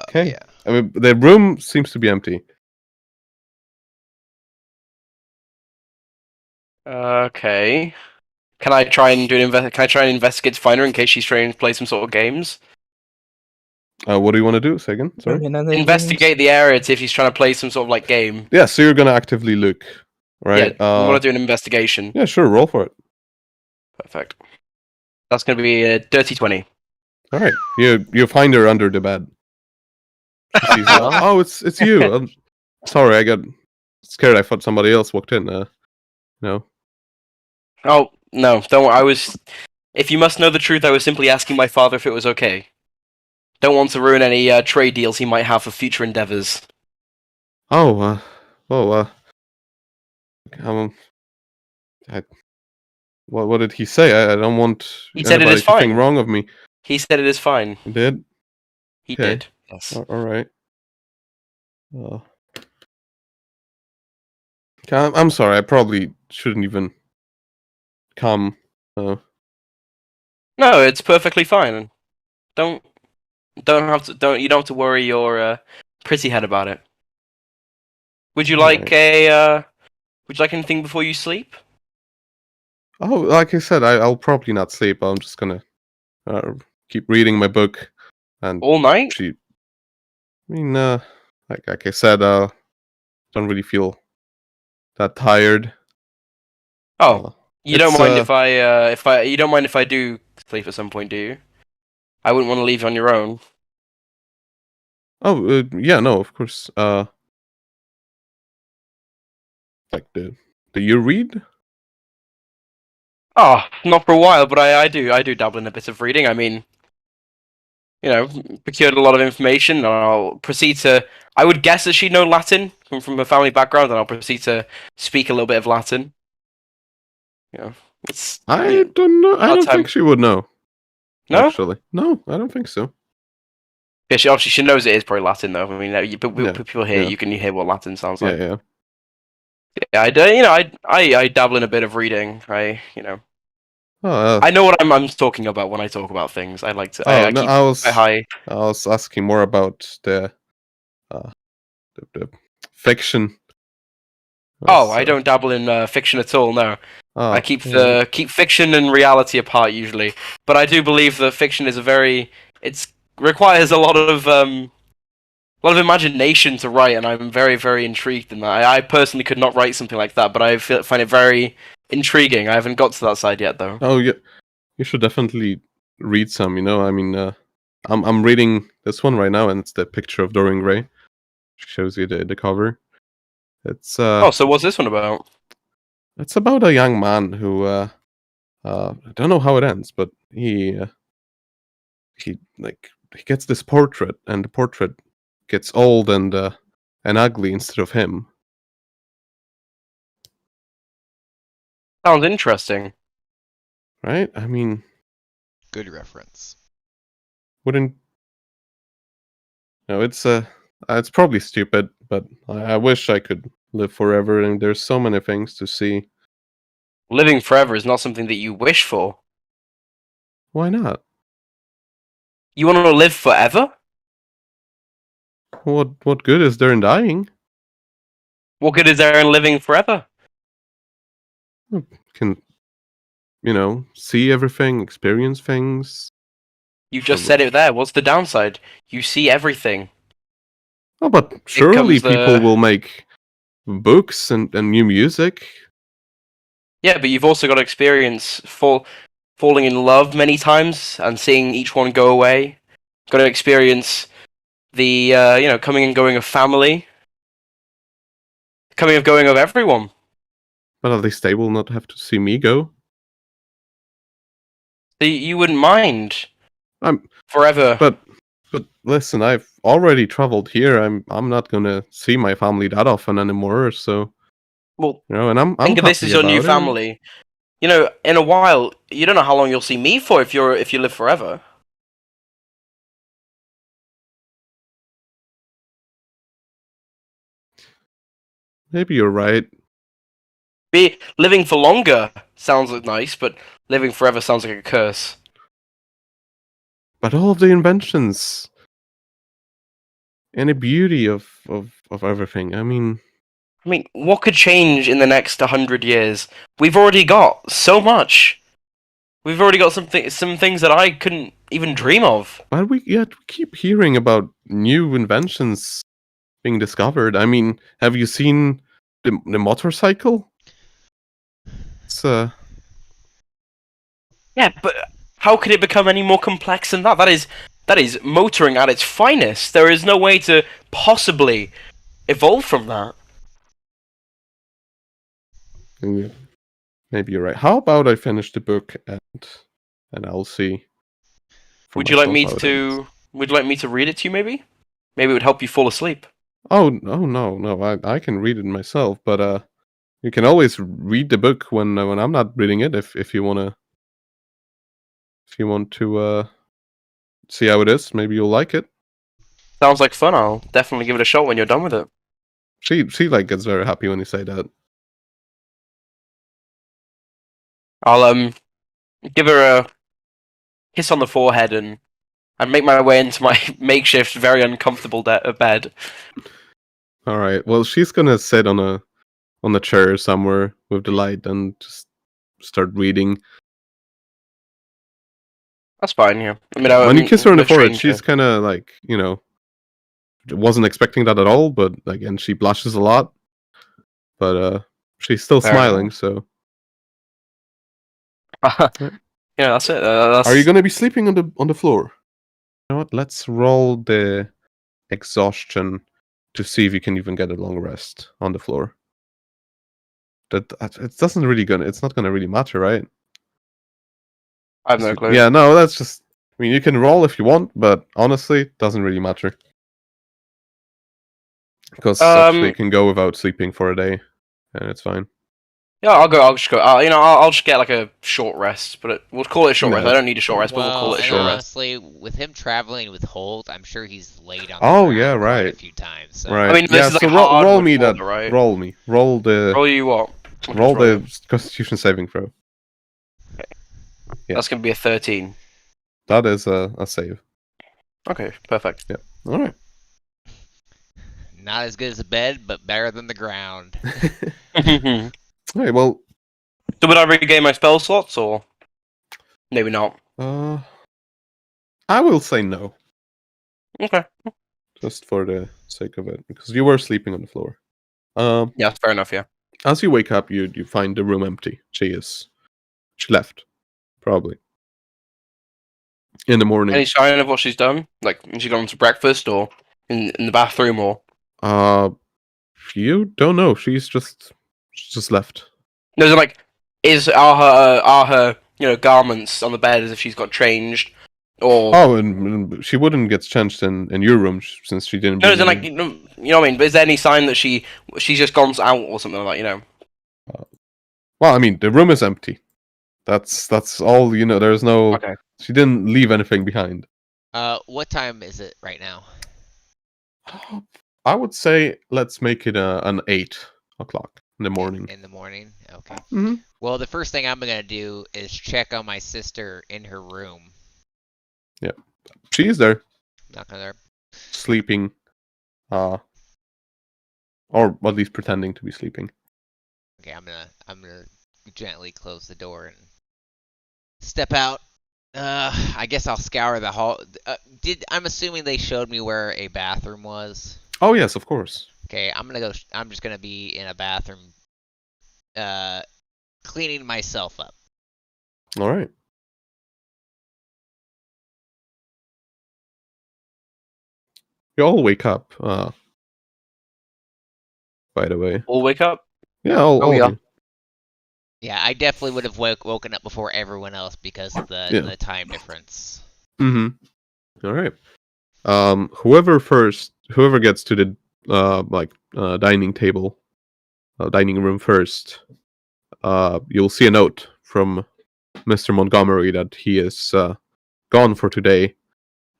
Okay. Yeah. I mean, the room seems to be empty. Okay. Can I try and investigate to find her in case she's trying to play some sort of games? What do you want to do? Say again. Sorry. Investigate the area to see if she's trying to play some sort of like game. Yeah. So you're gonna actively look, right? Yeah, I want to do an investigation. Yeah. Sure. Roll for it. Perfect. That's going to be a dirty 20. All right. You find her under the bed. She's, oh, it's you. I'm sorry. I got scared. I thought somebody else walked in. No. Oh, no, don't worry. If you must know the truth, I was simply asking my father if it was okay. Don't want to ruin any trade deals he might have for future endeavors. Oh. What did he say? I don't want He said it anybody is to think fine. wrong of me. He said it is fine. He did. He Okay. did. Yes. All right. I'm sorry. I probably shouldn't even come. No, it's perfectly fine. You don't have to worry your pretty head about it. Would you like would you like anything before you sleep? Oh, like I said, I'll probably not sleep. I'm just gonna keep reading my book and All night? I mean, like I said, don't really feel that tired. Oh, you don't it's, mind you don't mind if I do sleep at some point, do you? I wouldn't want to leave you on your own. Oh, yeah, no, of course. Like do you read? Oh, not for a while, but I do dabble in a bit of reading. I mean, procured a lot of information, and I'll proceed to. I would guess that she'd know Latin from a family background, and I'll proceed to speak a little bit of Latin. It's. I don't know. I don't think she would know. No? Actually, no, I don't think so. Yeah, she knows it is probably Latin though. I mean, people here, yeah. you can hear what Latin sounds like. Yeah. Yeah, I dabble in a bit of reading. I know what I'm talking about when I talk about things. I like to. I was high. I was asking more about the fiction. Oh, I don't dabble in fiction at all. No, I keep fiction and reality apart usually. But I do believe that fiction is requires a lot of imagination to write, and I'm very, very intrigued in that. I personally could not write something like that, but I find it very intriguing. I haven't got to that side yet, though. Oh yeah, you should definitely read some. I mean, I'm reading this one right now, and it's the picture of Dorian Gray. Shows you the cover. It's Oh, so what's this one about? It's about a young man who I don't know how it ends, but he gets this portrait, and the portrait gets old and ugly instead of him. Sounds interesting. Right? I mean, Good reference. wouldn't no? It's probably stupid, but I wish I could live forever. And there's so many things to see. Living forever is not something that you wish for. Why not? You want to live forever? What good is there in dying? What good is there in living forever? Can see everything, experience things. You just said it there. What's the downside? You see everything. Oh, but surely comes the- people will make books and new music. Yeah, but you've also got to experience falling in love many times and seeing each one go away. Got to experience the coming and going of family, coming and going of everyone. But at least they will not have to see me go. So you wouldn't mind I'm- forever. But listen, I've already traveled here. I'm not gonna see my family that often anymore. So Well, and I'm think of this happy as your new about it. family. In a while, you don't know how long you'll see me for if you live forever. Maybe you're right. Living for longer sounds nice, but living forever sounds like a curse. But all of the inventions and the beauty of everything. I mean, What could change in the next 100 years? We've already got so much. We've already got some things that I couldn't even dream of. but we keep hearing about new inventions being discovered. I mean, have you seen the motorcycle? It's Yeah, but how could it become any more complex than that? That is motoring at its finest. There is no way to possibly evolve from that. maybe you're right. How about I finish the book and I'll see. for Would you like myself me how it ends. to? Would you like me to read it to you? Maybe it would help you fall asleep. Oh no! I can read it myself, but you can always read the book when I'm not reading it. If you want to see how it is, maybe you'll like it. Sounds like fun. I'll definitely give it a shot when you're done with it. She gets very happy when you say that. I'll give her a kiss on the forehead and make my way into my makeshift, very uncomfortable bed. All right. Well, she's gonna sit on a chair somewhere with the light and just start reading. That's fine. Yeah. When you kiss her on the no forehead, stranger. she's kind of like wasn't expecting that at all. But again, she blushes a lot. But she's still Fair smiling. So, Yeah, that's it. That's... are you gonna be sleeping on the floor? You know what? Let's roll the exhaustion to see if you can even get a long rest on the floor. That it doesn't really it's not gonna really matter, right? I have no clue. Yeah, no, that's just. I mean, you can roll if you want, but honestly, it doesn't really matter. Because actually, you can go without sleeping for a day, and it's fine. Yeah, I'll just go. I'll just get like a short rest, but we'll call it a short rest. I don't need a short rest, but we'll call it a and short rest. honestly, with him traveling with Holt, I'm sure he's laid on the Oh, ground yeah, quite right. a few times. So. Right. I mean, this yeah, is like so a roll hardwood me that. folder, right? Roll me. Roll the. Roll you what? Roll the Constitution saving throw. Yeah. That's gonna be a 13. That is a save. Okay, perfect. Yeah. All right. Not as good as a bed, but better than the ground. So All right. Well. would I regain my spell slots, or maybe not? I will say no, Okay. just for the sake of it, because you were sleeping on the floor. Yeah, fair enough. Yeah. As you wake up, you find the room empty. She left, probably. In the morning. Any sign of what she's done? Like, has she gone to breakfast, or in the bathroom, or? You don't know. She's just left. No, so, like, are her garments on the bed as if she's got changed, or Oh, and she wouldn't get changed in your room since she didn't. no? Bring So, like, any- you know what I mean? But is there any sign that she's just gone out or something like that? Well, I mean, the room is empty. That's all. There's no. Okay. She didn't leave anything behind. What time is it right now? I would say let's make it an 8 o'clock in the morning. In the morning. Okay. Mhm. Well, the first thing I'm gonna do is check on my sister in her room. She's there, Knock on her. sleeping, or at least pretending to be sleeping. Okay, I'm gonna gently close the door and step out. I guess I'll scour the hall. I'm assuming they showed me where a bathroom was. Oh yes, of course. Okay, I'm just gonna be in a bathroom, cleaning myself up. All right. You all wake up. By the way, All wake up. yeah, all of yeah. you. Yeah, I definitely would have woken up before everyone else because of the time difference. Mm-hmm. All right. Whoever gets to the dining table, dining room first, you'll see a note from Mr. Montgomery that he is gone for today,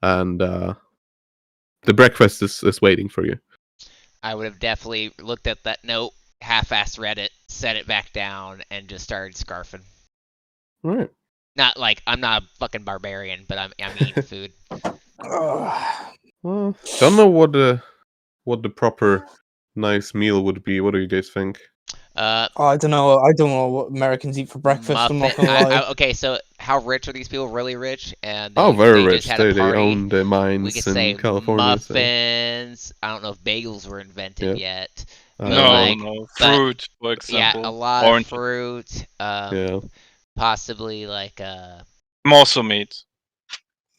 and the breakfast is waiting for you. I would have definitely looked at that note, half-assed read it, set it back down, and just started scarfing. All right. Not like I'm not a fucking barbarian, but I'm eating food. Well, don't know what the proper nice meal would be. What do you guys think? I don't know. I don't know what Americans eat for breakfast. I'm not gonna lie. Okay, so how rich are these people? Really rich? And Oh, very they rich. Just had a They party. own the We mines could in say California. so- muffins. I don't know if bagels were invented yet. Uh, No, like, no. but- Fruit, for Yeah, example. a lot Orange. of fruit. Yeah. Possibly like Morsel meat.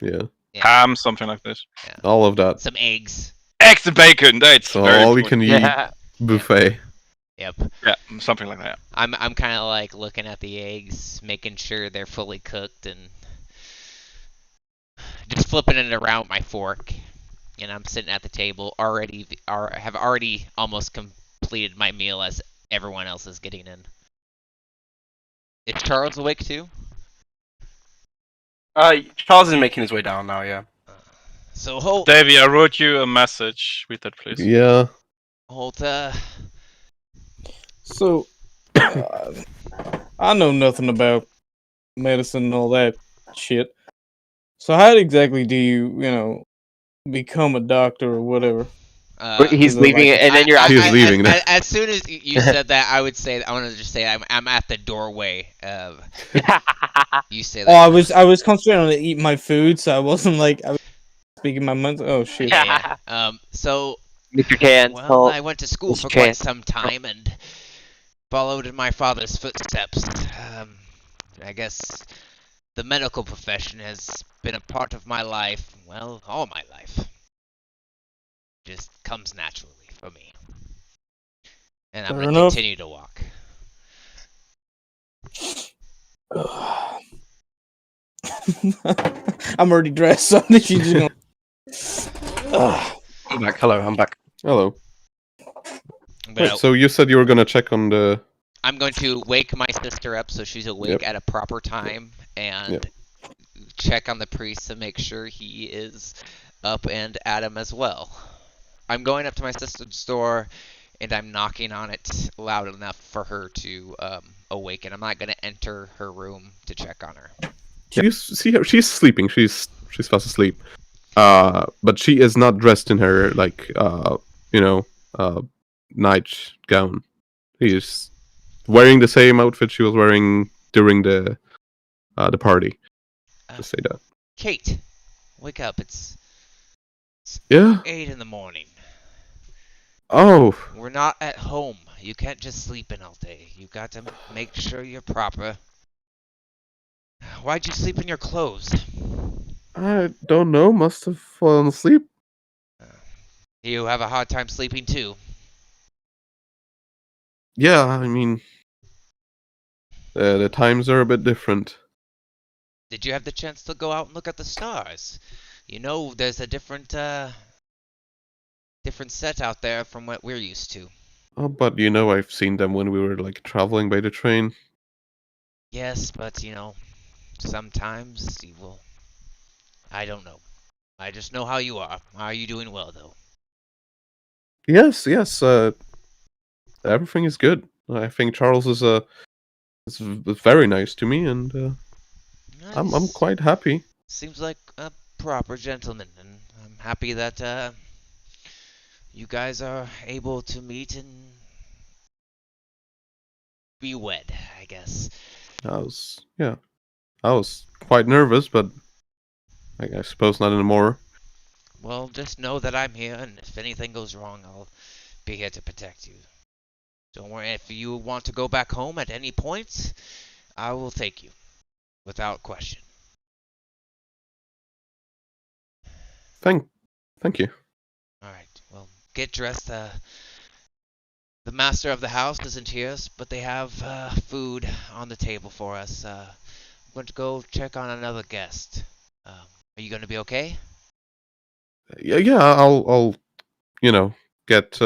Yeah. Yeah. Ham, something like this. All of that. some eggs. Eggs and bacon, that's So very all you important. can eat Yeah. buffet. Yep. Yeah, something like that. I'm kind of like looking at the eggs, making sure they're fully cooked, and just flipping it around with my fork. And I'm sitting at the table, have already almost completed my meal as everyone else is getting in. Is Charles awake too? Charles is making his way down now. Yeah. So hold, Davey, I wrote you a message. Read that, please. Yeah. hold. So, I know nothing about medicine and all that shit. So how exactly do you become a doctor or whatever? He's Is it leaving like- it, and then you're He's asking. leaving now. As soon as you said that, I want to just say I'm at the doorway. You say that. Oh, I was concentrating on eating my food, so I wasn't like I was speaking my mind. Oh shit! Yeah. So Mr. Chance. well, I went to school Mr. for quite Chance. some time and followed in my father's footsteps. I guess the medical profession has been a part of my life. Well, all my life. Just comes naturally for me. And I'm Fair going to enough. continue to walk. I'm already dressed, so she's just gonna. I'm back. Hello. I'm back. Hello. I'm Wait, gonna, so you said you were gonna check on the. I'm going to wake my sister up so she's awake Yep. at a proper time and Yep. check on the priest to make sure he is up and at him as well. I'm going up to my sister's door and I'm knocking on it loud enough for her to awaken. I'm not going to enter her room to check on her. You see her? She's sleeping. She's fast asleep. But she is not dressed in her night gown. She is wearing the same outfit she was wearing during the party. To say that. Kate, wake up. It's Yeah. 8 in the morning. Oh. We're not at home. You can't just sleep in all day. You got to make sure you're proper. Why'd you sleep in your clothes? I don't know. Must have fallen asleep. You have a hard time sleeping too. Yeah. I mean, The times are a bit different. Did you have the chance to go out and look at the stars? You know, there's a different set out there from what we're used to. Oh, but I've seen them when we were like traveling by the train. Yes, but sometimes you will. I don't know. I just know how you are. Are you doing well, though? Yes, yes. Everything is good. I think Charles is very nice to me, and I'm Nice. quite happy. Seems like a proper gentleman, and I'm happy that you guys are able to meet and be wed, I guess. I was quite nervous, but I suppose not anymore. Well, just know that I'm here, and if anything goes wrong, I'll be here to protect you. Don't worry, if you want to go back home at any point, I will take you, without question. Thank you. Alright, well, get dressed. The master of the house isn't here, but they have food on the table for us. I'm going to go check on another guest. Are you going to be okay? Yeah. I'll get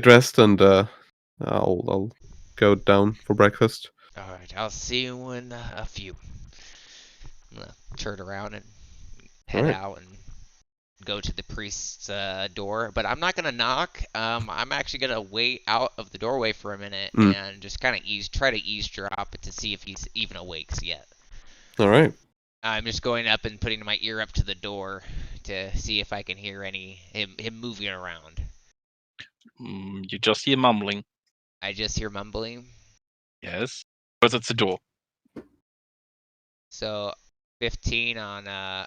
dressed and I'll go down for breakfast. Alright, I'll see you in a few. I'm going to turn around and head Alright. out and go to the priest's door, but I'm not gonna knock. I'm actually gonna wait out of the doorway for a minute and just kind of try to eavesdrop to see if he's even awake yet. All right. I'm just going up and putting my ear up to the door to see if I can hear him moving around. You just hear mumbling. I just hear mumbling. Yes, because it's a door. So 15 on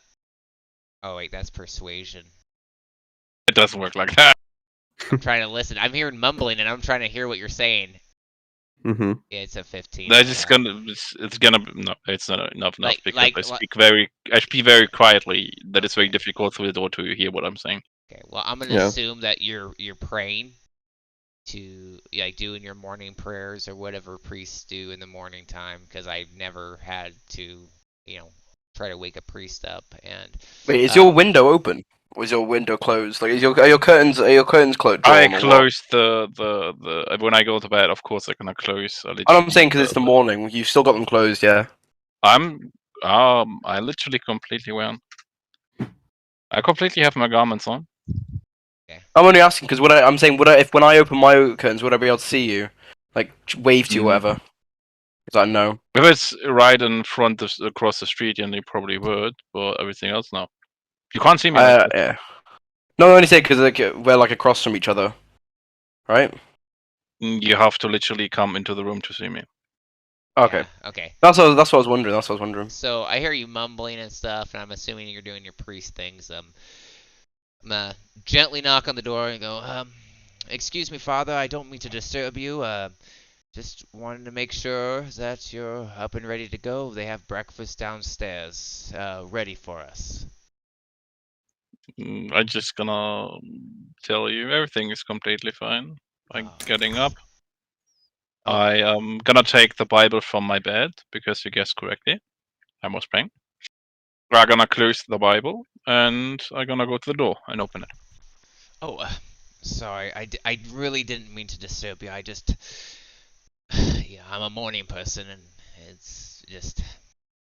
oh wait, that's persuasion. It doesn't work like that. I'm trying to listen. I'm hearing mumbling and I'm trying to hear what you're saying. Mm-hmm. Yeah, it's a 15. They're just it's gonna no, it's not enough because I speak very quietly. That it's very difficult for the door to hear what I'm saying. Okay, well I'm gonna assume that you're praying to like doing your morning prayers or whatever priests do in the morning time, because I've never had to try to wake a priest up. And wait, is your window open? Or is your window closed? Like, are your curtains closed? I close the when I go to bed. Of course, I'm gonna close. I'm saying because it's the morning. You've still got them closed, yeah. I literally completely went. I completely have my garments on. Okay. I'm only asking because I'm saying when I open my curtains, would I be able to see you, like wave to you, whatever? Because I know. If it's right in front across the street, then you probably would, but everything else, no. You can't see me. Yeah. No, I only say because we're like across from each other, right? You have to literally come into the room to see me. Okay. Yeah, okay. That's what I was wondering. So I hear you mumbling and stuff, and I'm assuming you're doing your priest things. I'm gonna gently knock on the door and go, excuse me, Father, I don't mean to disturb you. Just wanted to make sure that you're up and ready to go. They have breakfast downstairs, ready for us. I'm just gonna tell you everything is completely fine. I'm getting up. I am gonna take the Bible from my bed because you guessed correctly. I was praying. We're gonna close the Bible and I'm gonna go to the door and open it. Oh, sorry. I really didn't mean to disturb you. I just, yeah, I'm a morning person, and it's just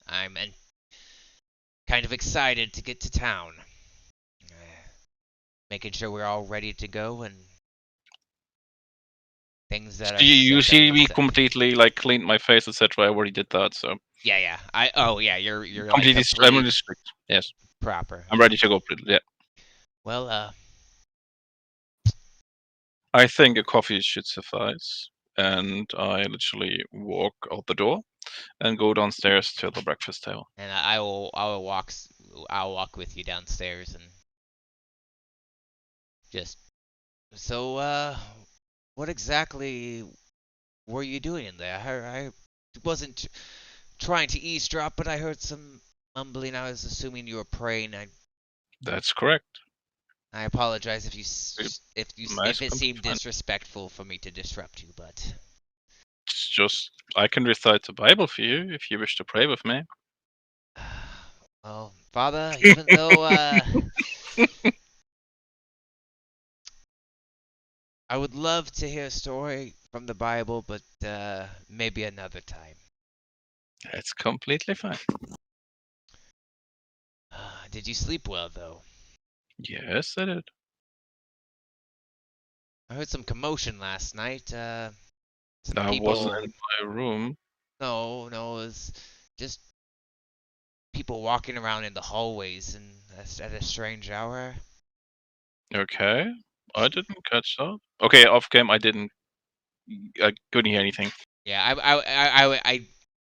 I'm kind of excited to get to town. Making sure we're all ready to go and things that are. You see me completely like cleaned my face, etc. I already did that, so. Yeah. You're completely like I'm strict. Yes. Proper. I'm ready to go. Yeah. Well, I think a coffee should suffice, and I literally walk out the door and go downstairs to the breakfast table. And I'll walk with you downstairs and just. So, what exactly were you doing in there? I wasn't trying to eavesdrop, but I heard some mumbling. I was assuming you were praying. That's correct. I apologize if it seemed disrespectful for me to disrupt you, but It's just I can recite the Bible for you if you wish to pray with me. Well, Father, even though I would love to hear a story from the Bible, but maybe another time. It's completely fine. Did you sleep well, though? Yes, I did. I heard some commotion last night. Some I people. wasn't in my room. No, it was just people walking around in the hallways and at a strange hour. Okay, I didn't catch that. Okay, off game, I couldn't hear anything. Yeah,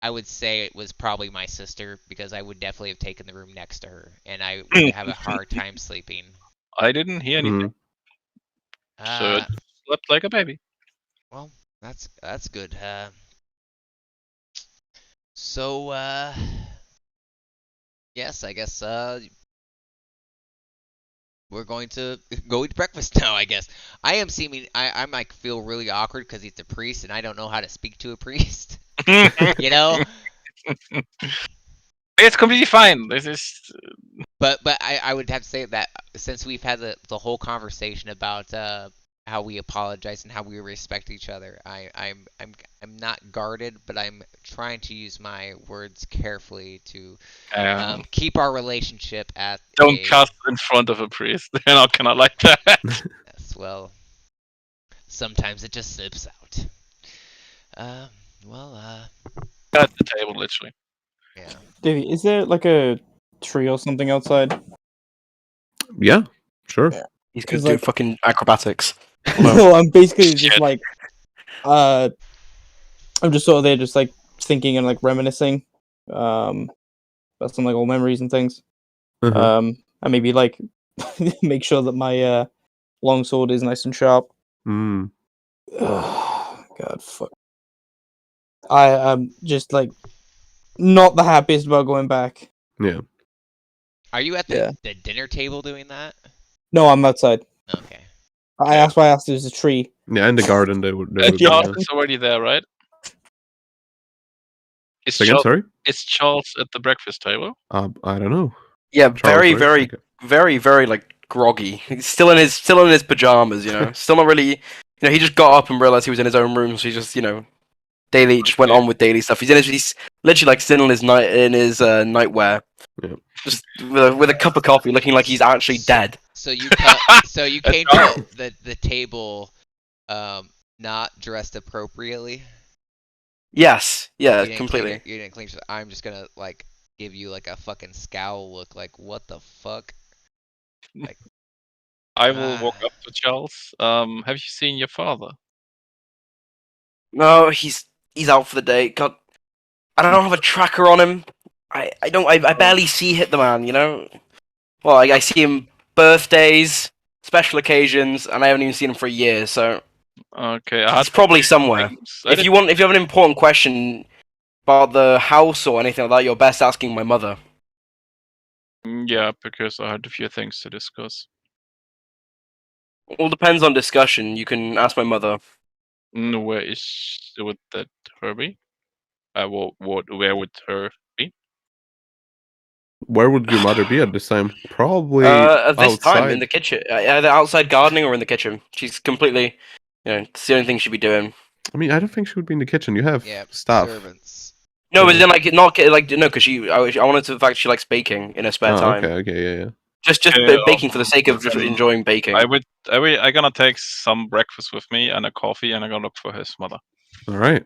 I would say it was probably my sister because I would definitely have taken the room next to her, and I would have a hard time sleeping. I didn't hear anything, so I Uh, slept like a baby. well, that's good. So yes, I guess we're going to go eat breakfast now. I guess I might feel really awkward because he's a priest and I don't know how to speak to a priest. You know. It's completely fine. This is But I would have to say that since we've had the whole conversation about how we apologize and how we respect each other, I'm not guarded, but I'm trying to use my words carefully to keep our relationship at don't cuss in front of a priest. They're not gonna like that. Yes, well, sometimes it just slips out. At the table, literally. Yeah. Davey, is there like a tree or something outside? Yeah, sure. Yeah. He's 'Cause, gonna do like- fucking acrobatics. No, I'm basically just Shit. like, I'm just sort of there, just like thinking and like reminiscing, about some like old memories and things. Uh-huh. And maybe like make sure that my longsword is nice and sharp. Mm. God, fuck. I am just like not the happiest about going back. Yeah. Are you at Yeah. the dinner table doing that? No, I'm outside. Okay. That's why I asked if there's a tree. Yeah, in the garden they would be. Yeah. Charles is already there, right? Is Again, sorry? Is Charles at the breakfast table? I don't know. Yeah, Charles, very, right? very, Okay. very, very like groggy. He's still in his pajamas, you know. Still not really. You know, he just got up and realized he was in his own room, so he just, you know, just went on with daily stuff. He's literally like sitting in his nightwear, Yeah. just with a cup of coffee, looking like he's actually dead. So you came to the table, not dressed appropriately. Yes, yeah, You didn't completely. You didn't clean. I'm just gonna like give you like a fucking scowl look, like what the fuck. I will walk up to Charles. Have you seen your father? No, he's out for the day. God, I don't have a tracker on him. I barely see the man, you know. Well, I see him birthdays, special occasions, and I haven't even seen him for a year. So Okay, he's probably somewhere. If you have an important question about the house or anything like that, you're best asking my mother. Yeah, because I had a few things to discuss. All depends on discussion. You can ask my mother. Where would that her be? Where would her be? Where would your mother be at this time? Probably At this time, outside. in the kitchen, either outside gardening or in the kitchen. She's completely, you know, it's the only thing she'd be doing. I mean, I don't think she would be in the kitchen. You have Yeah, staff. servants. No, but then like not like no, because I wanted to the fact she likes baking in her spare time. Okay, yeah. Just Yeah, baking for the sake of just enjoying baking. I gonna take some breakfast with me and a coffee, and I'm gonna look for his mother. All right.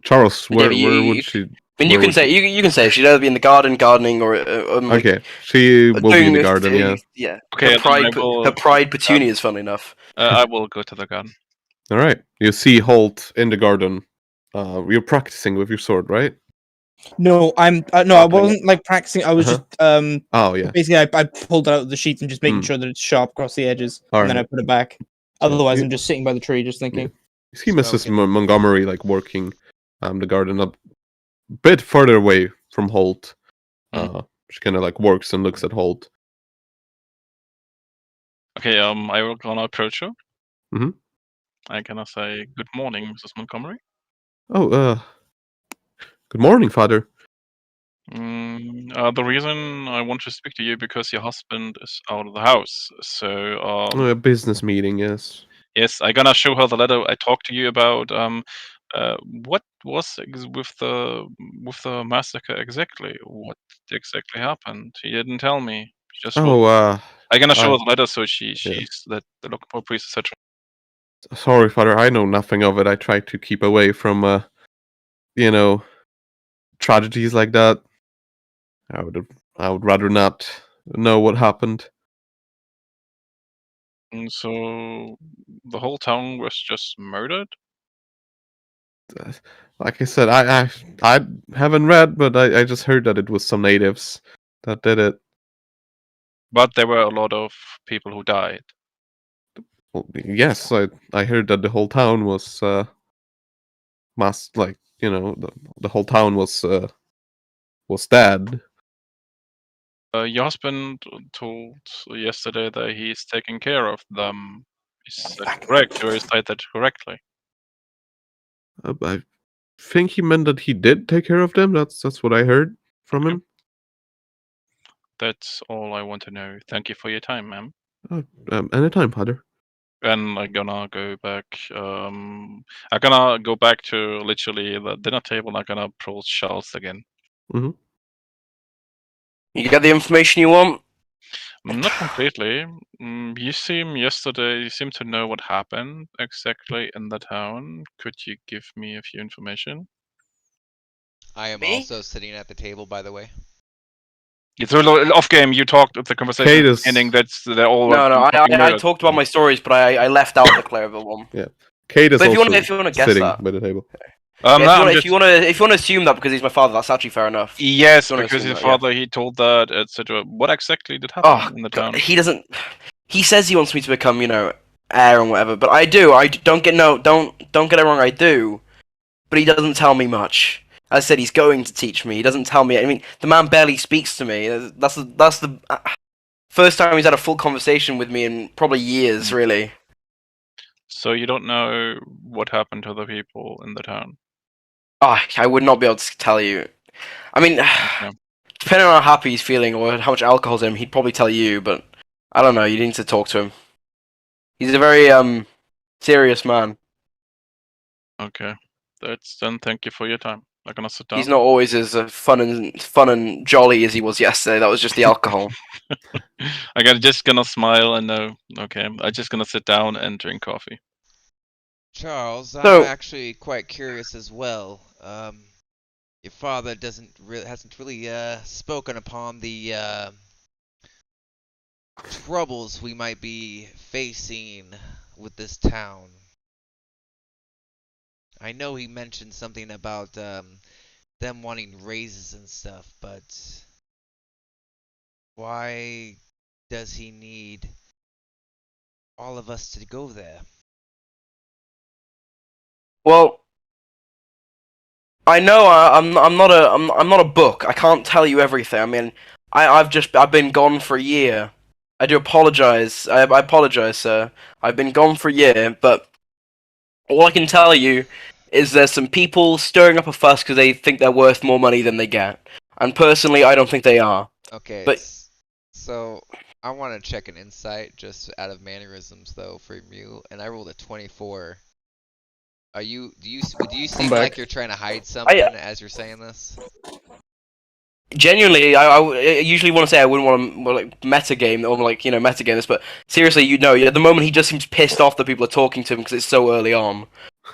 Charles, where you would she? I mean, you where can would say you can say she'd either be in the gardening or like, Okay, she will be in doing the this- garden. Yeah. Yeah. Okay, Her pride petunias, funnily enough. I will go to the garden. All right. You see Holt in the garden. You're practicing with your sword, right? No, I wasn't like practicing. I was Uh-huh. just Oh yeah. basically I pulled it out of the sheath and just making Mm. sure that it's sharp across the edges, All and then I right. put it back. Otherwise, you- I'm just sitting by the tree, just thinking. You see Mrs. Smoking. Montgomery like working the garden a bit further away from Holt. She kind of like works and looks at Holt. Okay, I will gonna approach her. Mhm. I cannot say good morning, Mrs. Montgomery. Oh, good morning, Father. The reason I want to speak to you because your husband is out of the house. So A business meeting, yes. yes, I'm gonna show her the letter I talked to you about. What was with the massacre exactly? What exactly happened? He didn't tell me. He just wrote. I'm gonna show her the letter so she's that the local priest, etc. Sorry, Father, I know nothing of it. I try to keep away from, tragedies like that. I would rather not know what happened. And so the whole town was just murdered. Like I said, I haven't read, but I just heard that it was some natives that did it. But there were a lot of people who died. Well, yes, I heard that the whole town was the whole town was dead. Your husband told yesterday that he's taking care of them. Is that correct? Or is that correctly? I think he meant that he did take care of them. That's what I heard from him. That's all I want to know. Thank you for your time, ma'am. Anytime, Father. And I'm gonna go back. I'm gonna go back to literally the dinner table. I'm gonna approach Charles again. Mm-hmm. You got the information you want? Not completely. You seem to know what happened exactly in the town. Could you give me a few information? I am Me? also sitting at the table, by the way. It's a little off game. You talked at the conversation at the beginning. They're all No, I murdered. talked about my stories, but I left out the Clerical one. Yeah, Kate is But if also you wanna guess sitting that. by the table. If you wanna assume that because he's my father, that's actually fair enough. Yes, Don't because assume his that, yeah. father, he told that, etc. What exactly did happen in the town? He doesn't. He says he wants me to become, heir and whatever. But I do. Don't get it wrong. I do. But he doesn't tell me much. As I said, he's going to teach me. He doesn't tell me. I mean, the man barely speaks to me. That's the first time he's had a full conversation with me in probably years, really. So you don't know what happened to the people in the town? I would not be able to tell you. I mean, depending on how happy he's feeling or how much alcohol's in him, he'd probably tell you, but I don't know, you need to talk to him. He's a very, serious man. Okay. Then thank you for your time. I'm gonna sit down. He's not always as fun and jolly as he was yesterday. That was just the alcohol. Just gonna smile and know, okay, I'm just gonna sit down and drink coffee. Charles, I'm So- actually quite curious as well. Your father hasn't really spoken upon the troubles we might be facing with this town. I know he mentioned something about them wanting raises and stuff, but why does he need all of us to go there? Well, I know I'm not a book. I can't tell you everything. I mean, I've been gone for a year. I do apologize. I apologize, sir. I've been gone for a year, but all I can tell you is there's some people stirring up a fuss because they think they're worth more money than they get. And personally, I don't think they are. Okay, But- so I want to check an insight just out of mannerisms though from you, and I rolled a 24. Do you seem back. like you're trying to hide something as you're saying this? Genuinely, I usually want to say I wouldn't want to metagame or metagame this, but seriously, at the moment he just seems pissed off that people are talking to him because it's so early on.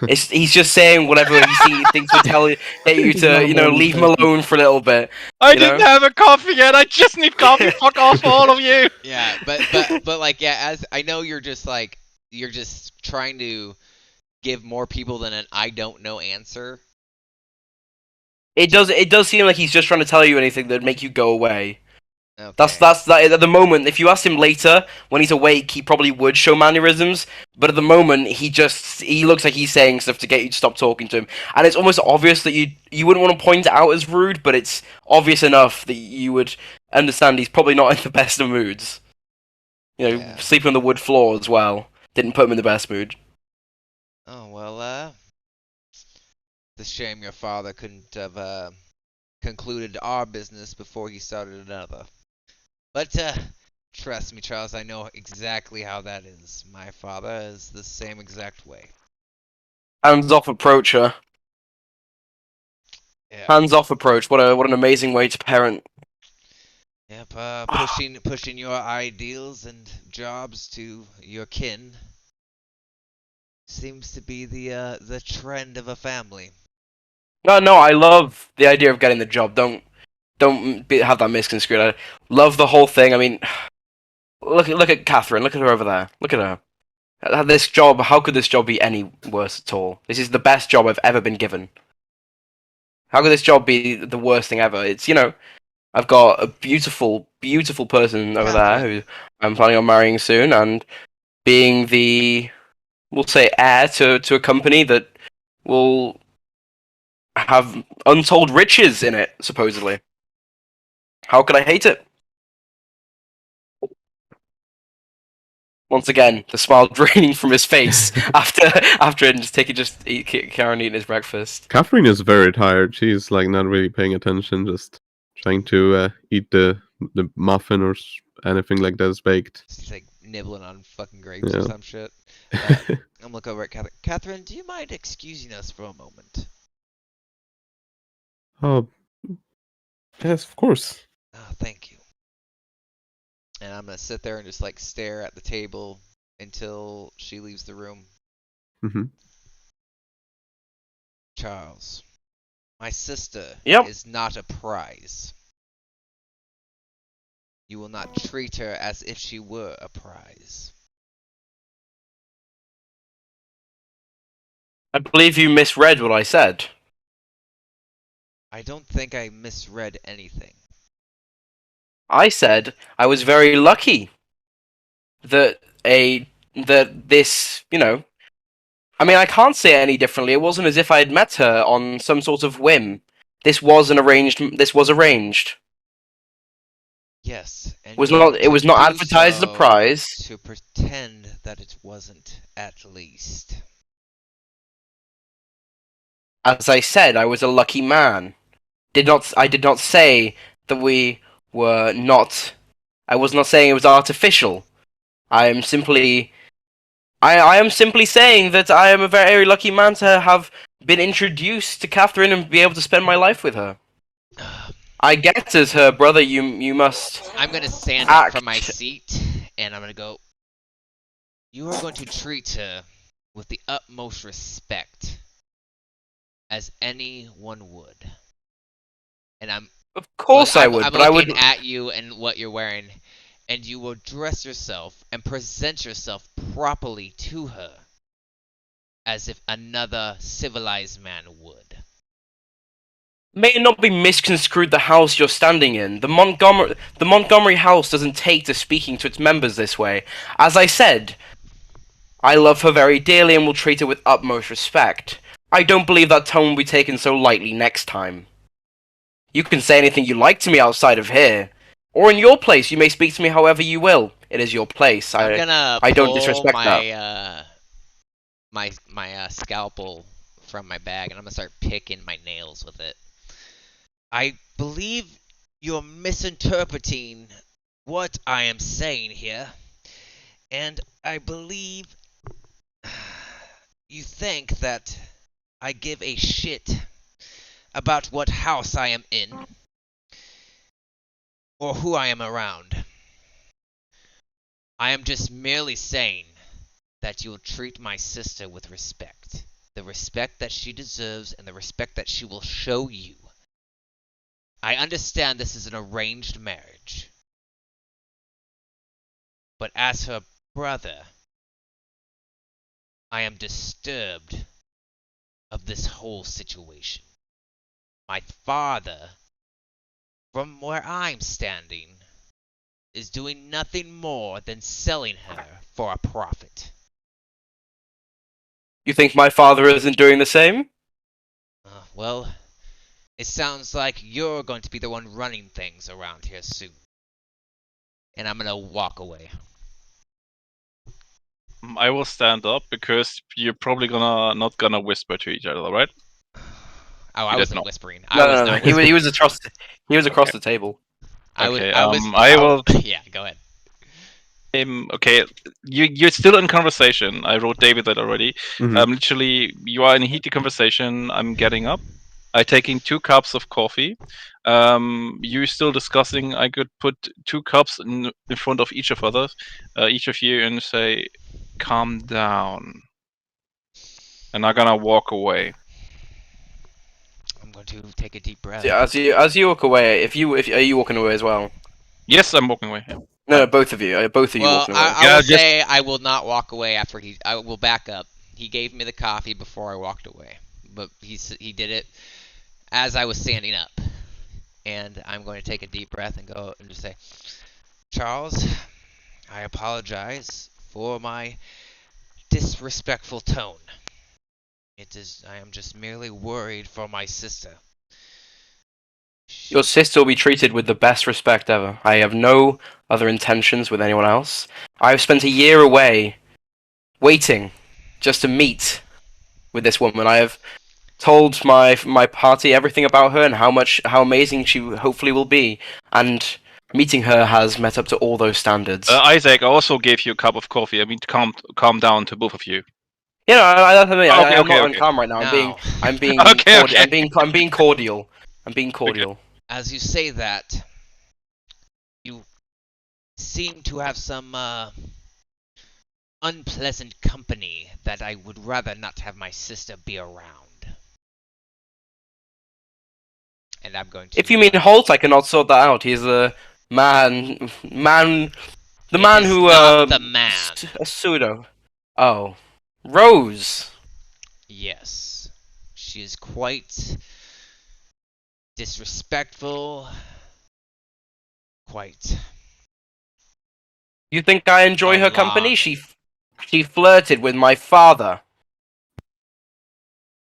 He's just saying whatever he thinks would get you He's to not a morning leave him person. alone for a little bit. I You didn't know? have a coffee yet. I just need coffee. Fuck off, all of you. Yeah, but like as I know you're just trying to give more people than an I don't know answer. It does seem like he's just trying to tell you anything that'd make you go away. Okay. That's that. At the moment, if you asked him later when he's awake, he probably would show mannerisms. But at the moment, he looks like he's saying stuff to get you to stop talking to him, and it's almost obvious that you wouldn't want to point it out as rude, but it's obvious enough that you would understand he's probably not in the best of moods. Yeah. Sleeping on the wood floor as well didn't put him in the best mood. Oh, well, it's a shame your father couldn't have concluded our business before he started another. But trust me, Charles, I know exactly how that is. My father is the same exact way. Hands off approach, huh? Yeah. Hands off approach. What an amazing way to parent. Yep, pushing your ideals and jobs to your kin seems to be the trend of a family. No, I love the idea of getting the job. Don't have that misconstrued. I love the whole thing. I mean, look at Catherine. Look at her over there. Look at her. This job. How could this job be any worse at all? This is the best job I've ever been given. How could this job be the worst thing ever? It's I've got a beautiful, beautiful person over there who I'm planning on marrying soon, and being the, we'll say, heir to a company that will have untold riches in it, supposedly. How could I hate it? Once again, the smile draining from his face after Karen eating his breakfast. Catherine is very tired. She's like not really paying attention, just trying to eat the muffin or anything like that is baked. She's like nibbling on fucking grapes Yeah. or some shit. I'm gonna look over at Catherine. Catherine, do you mind excusing us for a moment? Oh, yes, of course. Oh, thank you. And I'm gonna sit there and just like stare at the table until she leaves the room. Hmm. Charles, my sister Yep. is not a prize. You will not treat her as if she were a prize. I believe you misread what I said. I don't think I misread anything. I said I was very lucky that this, I mean, I can't say it any differently. It wasn't as if I had met her on some sort of whim. This was arranged. Yes, and It was you not want it was to not do advertised as a so prize. to pretend that it wasn't, at least. As I said, I was a lucky man. I did not say that we were not. I was not saying it was artificial. I am simply saying that I am a very lucky man to have been introduced to Catherine and be able to spend my life with her. I get as her brother, you must. I'm gonna stand up from my act. seat, and I'm gonna go. You are going to treat her with the utmost respect, as anyone would. And Of course I would, I'm but I would. looking at you and what you're wearing, and you will dress yourself and present yourself properly to her, as if another civilized man would. May it not be misconstrued the house you're standing in. The Montgomery house doesn't take to speaking to its members this way. As I said, I love her very dearly and will treat her with utmost respect. I don't believe that tone will be taken so lightly next time. You can say anything you like to me outside of here. Or in your place, you may speak to me however you will. It is your place. I'm gonna I don't pull disrespect my my scalpel from my bag, and I'm gonna start picking my nails with it. I believe you're misinterpreting what I am saying here, and I believe you think that I give a shit about what house I am in or who I am around. I am just merely saying that you will treat my sister with respect. The respect that she deserves and the respect that she will show you. I understand this is an arranged marriage. But as her brother, I am disturbed of this whole situation. My father, from where I'm standing, is doing nothing more than selling her for a profit. You think my father isn't doing the same? Well, it sounds like you're going to be the one running things around here soon. And I'm gonna walk away. I will stand up because you're probably not gonna whisper to each other, right? Oh, I did wasn't not. whispering. No, I was no, no. not He whispering. was across. He was across the table. I was. Okay, I was. I will. Yeah, go ahead. Okay, you're still in conversation. I wrote David that already. Mhm. Literally, you are in heated conversation. I'm getting up. I taking 2 cups of coffee. You're still discussing. I could put 2 cups in front of each of you, and say, "Calm down." And I'm gonna walk away. I'm going to take a deep breath. So as you walk away, if are you walking away as well? Yes, I'm walking away. Yeah. No, both of you. Both of you Well, walking away. I Yeah, will just- say I will not walk away after he. I will back up. He gave me the coffee before I walked away, but he did it as I was standing up, and I'm going to take a deep breath and go and just say, Charles, I apologize for my disrespectful tone. I am just merely worried for my sister. Your sister will be treated with the best respect ever. I have no other intentions with anyone else. I've spent a year away, waiting, just to meet with this woman. I have told my party everything about her and how amazing she hopefully will be, and meeting her has met up to all those standards. Isaac, I also gave you a cup of coffee. I mean, calm down to both of you. Yeah, no, that's what I mean. Okay, I'm okay, not okay. calm right now. Now, I'm being Okay, cordial. okay. I'm being cordial. I'm being cordial. as you say that, you seem to have some unpleasant company that I would rather not have my sister be around. And I'm going to. If you mean Holt, I cannot sort that out. He's a man. The It man is who not the man. A pseudo. Oh, Rose. Yes, she is quite disrespectful. Quite. You think I enjoy her company? Alarming. She flirted with my father.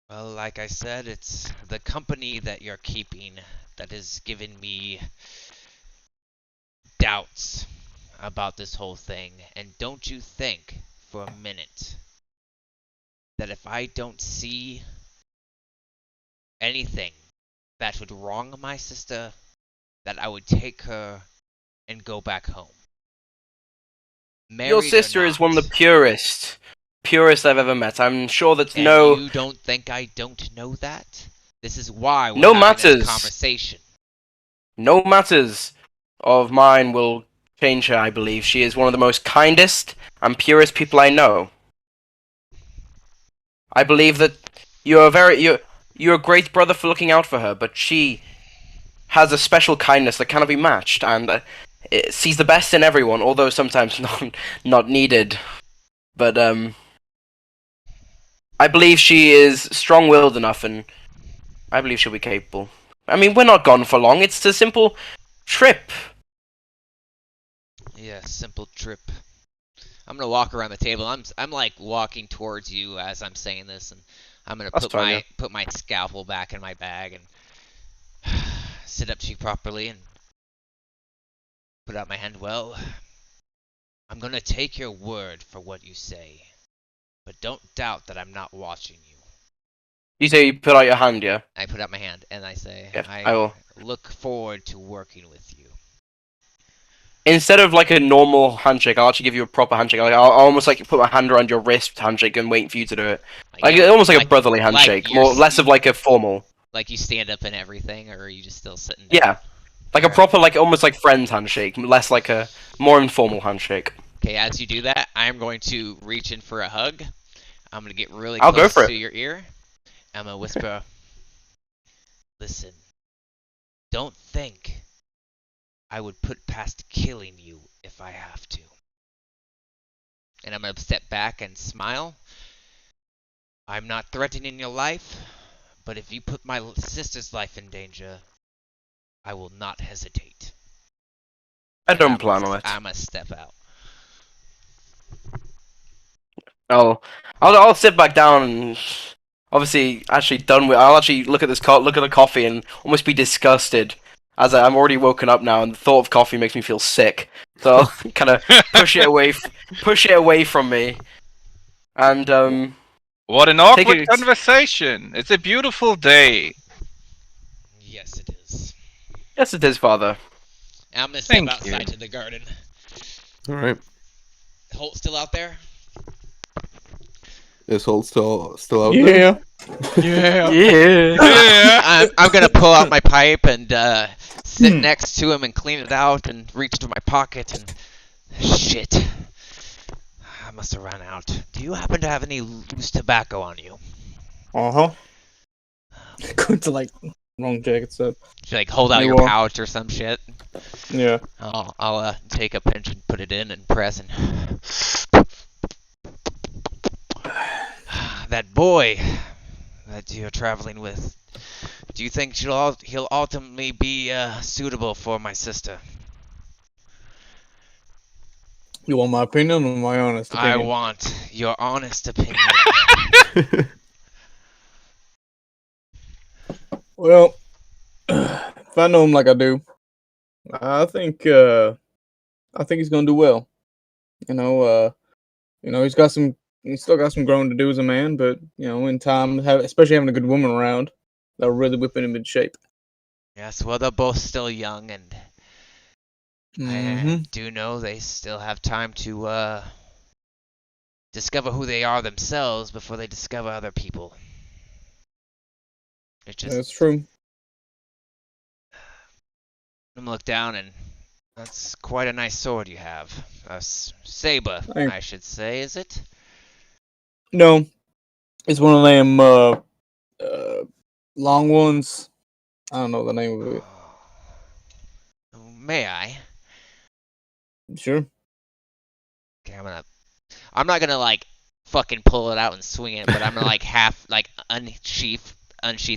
Well, like I said, it's the company that you're keeping that has given me doubts about this whole thing. And don't you think for a minute that if I don't see anything that would wrong my sister, that I would take her and go back home? Married Your or sister is one of not. the purest I've ever met. I'm sure that And no you don't think I don't know that? This is why we're No having matters. this conversation. no matters of mine will change her. I believe she is one of the most kindest and purest people I know. I believe that you're a great brother for looking out for her, but she has a special kindness that cannot be matched, and it sees the best in everyone, although sometimes not needed. But I believe she is strong-willed enough, and I believe she'll be capable. I mean, we're not gone for long. It's a simple trip. Yeah, simple trip. I'm gonna walk around the table. I'm like walking towards you as I'm saying this, and I'm gonna That's put fine, my yeah. put my scalpel back in my bag and sit up to you properly and put out my hand. Well, I'm gonna take your word for what you say, but don't doubt that I'm not watching you. You say you put out your hand, yeah? I put out my hand and I say, Yeah, I I will. look forward to working with you. Instead of like a normal handshake, I'll actually give you a proper handshake. Like, I'll almost like put my hand around your wrist handshake and wait for you to do it. Like yeah, almost like a brotherly handshake, you're less of like a formal. Like you stand up and everything, or are you just still sitting down? Yeah, like a proper like almost like friends handshake, less like a more informal handshake. Okay, as you do that, I'm going to reach in for a hug. I'm going to get really I'll go close for it. to your ear. I'm going to whisper, listen, don't think I would put past killing you if I have to. And I'm going to step back and smile. I'm not threatening your life, but if you put my sister's life in danger, I will not hesitate. I don't plan on it. I'm going to step out. I'll sit back down and obviously actually done with. I'll actually look at look at the coffee and almost be disgusted, as I'm already woken up now and the thought of coffee makes me feel sick. So I'll kind of push it away from me And What an Take awkward it- conversation! It's a beautiful day. Yes, it is. yes, it is, Father. And I'm gonna step Thank outside you. to the garden. All right. Holt still out there? Is Holt still out there? Yeah. Yeah. I'm gonna pull out my pipe and sit Hmm. next to him and clean it out and reach into my pocket and shit. I must have run out. Do you happen to have any loose tobacco on you? Uh-huh. Going to like wrong jacket stuff. Should I, like, hold out You your are. pouch or some shit? Yeah. I'll take a pinch and put it in and press and that boy that you're traveling with. Do you think he'll ultimately be suitable for my sister? You want my opinion or my honest I opinion? want your honest opinion. Well, if I know him like I do, I think he's gonna do well. He's still got some growing to do as a man, but in time, especially having a good woman around, that'll really whip him in shape. Yes, well, they're both still young, and Mm-hmm. I do know they still have time to discover who they are themselves before they discover other people. It's just That's true. I'm gonna look down, and that's quite a nice sword you have. A saber, Thanks. I should say, is it? No, it's one of them long ones. I don't know the name of it. May I? Sure. Okay, I'm not gonna like fucking pull it out and swing it, but I'm gonna like unsheath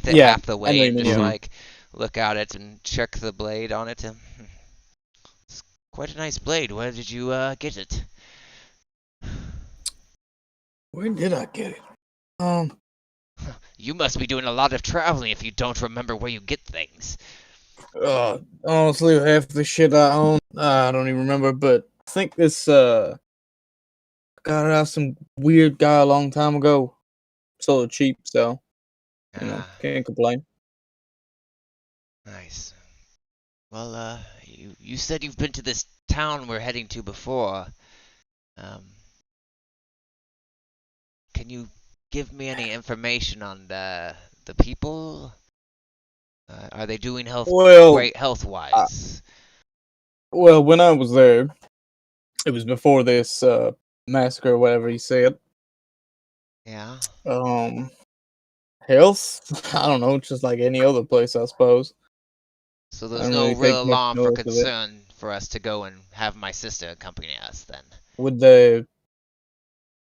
it Yeah, half the I know way you and mean, just yeah. like look at it and check the blade on it. It's quite a nice blade. Where did you get it? Where did I get it? You must be doing a lot of traveling if you don't remember where you get things. Honestly, half the shit I own, I don't even remember. But I think this got it out of some weird guy a long time ago. Sold it cheap, so can't complain. Nice. Well, you said you've been to this town we're heading to before. Can you give me any information on the people? Are they doing Well, great health-wise? well, when I was there, it was before this massacre, or whatever he said. Yeah. Health? I don't know, just like any other place, I suppose. So I there's don't no really real take much alarm for notice of it. concern for us to go and have my sister accompany us then.